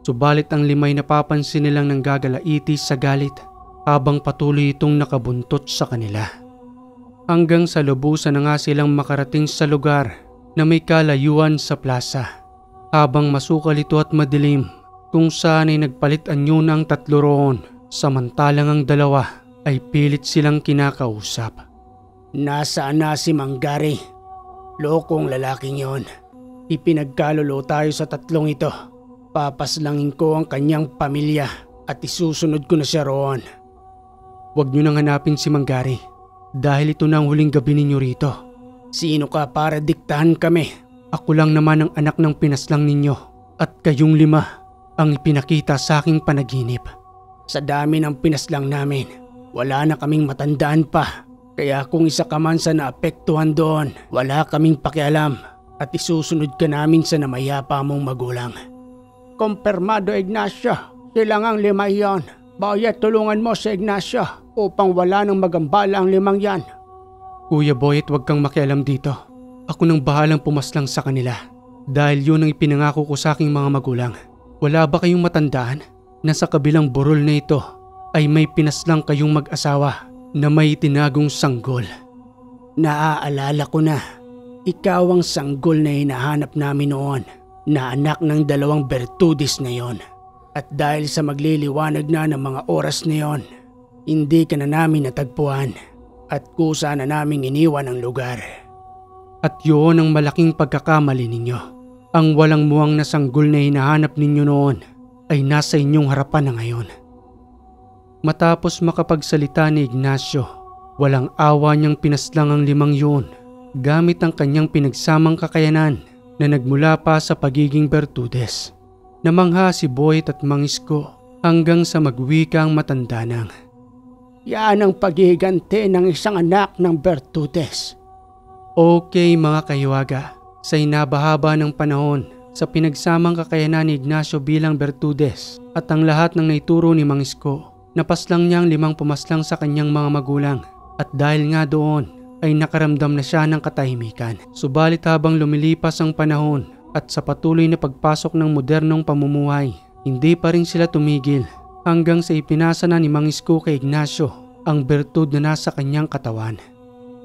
Subalit ang 5 ay napapansin nilang nanggagalaiti sa galit habang patuloy itong nakabuntot sa kanila. Hanggang sa lubusan na nga silang makarating sa lugar na may kalayuan sa plaza. Habang masukal ito at madilim, kung saan ay nagpalit anyo na ang 3 roon, samantalang ang 2 ay pilit silang kinakausap. Nasaan na si Mang Gary? Lokong lalaking yon. Ipinagkalulo tayo sa 3 ito. Papaslangin ko ang kanyang pamilya at isusunod ko na siya roon. Huwag niyo nang hanapin si Mang Gary. Dahil ito na ang huling gabi ninyo rito. Sino ka para diktahan kami? Ako lang naman ang anak ng pinaslang ninyo at kayong 5 ang ipinakita sa aking panaginip. Sa dami ng pinaslang namin, wala na kaming matandaan pa. Kaya kung isa ka man sa naapektuhan doon, wala kaming pakialam at isusunod ka namin sa namayapa mong magulang. Kompirmado, Ignacio. Silang ang 5 yon. Bayat tulungan mo si Ignacio upang wala nang magambala ang 5 yan. Kuya Boyet, huwag kang makialam dito. Ako nang bahalang pumaslang sa kanila. Dahil yun ang ipinangako ko sa aking mga magulang. Wala ba kayong matandaan na sa kabilang burol na ito ay may pinaslang kayong mag-asawa na may tinagong sanggol? Naaalala ko na. Ikaw ang sanggol na hinahanap namin noon, na anak ng 2 Bertudes na yon. At dahil sa magliliwanag na ng mga oras na yon, hindi ka na namin natagpuan at kusa na naming iniwan ang lugar. At yun ang malaking pagkakamali ninyo. Ang walang muwang na sanggol na hinahanap ninyo noon ay nasa inyong harapan na ngayon. Matapos makapagsalita ni Ignacio, walang awa niyang pinaslang ang 5 yun gamit ang kanyang pinagsamang kakayanan na nagmula pa sa pagiging Bertudes. Namangha si Boyet at Mangisko hanggang sa magwika ang matanda nang, yan ang paghihiganti ng isang anak ng Bertudes. Okay mga kayuwaga, sa hinabahaba ng panahon sa pinagsamang kakayanan ni Ignacio bilang Bertudes at ang lahat ng naituro ni Mangisko, napaslang niya ang 5 pumaslang sa kanyang mga magulang at dahil nga doon ay nakaramdam na siya ng katahimikan. Subalit habang lumilipas ang panahon at sa patuloy na pagpasok ng modernong pamumuhay, hindi pa rin sila tumigil hanggang sa ipinasa na ni Mangisko kay Ignacio ang bertud na nasa kanyang katawan.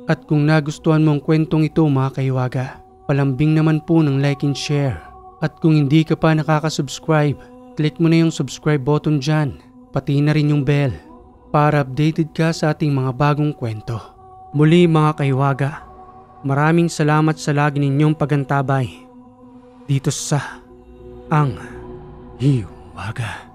At kung nagustuhan mo ang kwentong ito mga kayuwaga, Palambing naman po ng like and share. At kung hindi ka pa nakaka-subscribe, click mo na yung subscribe button dyan, pati na rin yung bell para updated ka sa ating mga bagong kwento. Muli mga kaiwaga, maraming salamat sa lagi ninyong pagantabay dito sa Ang Hiwaga.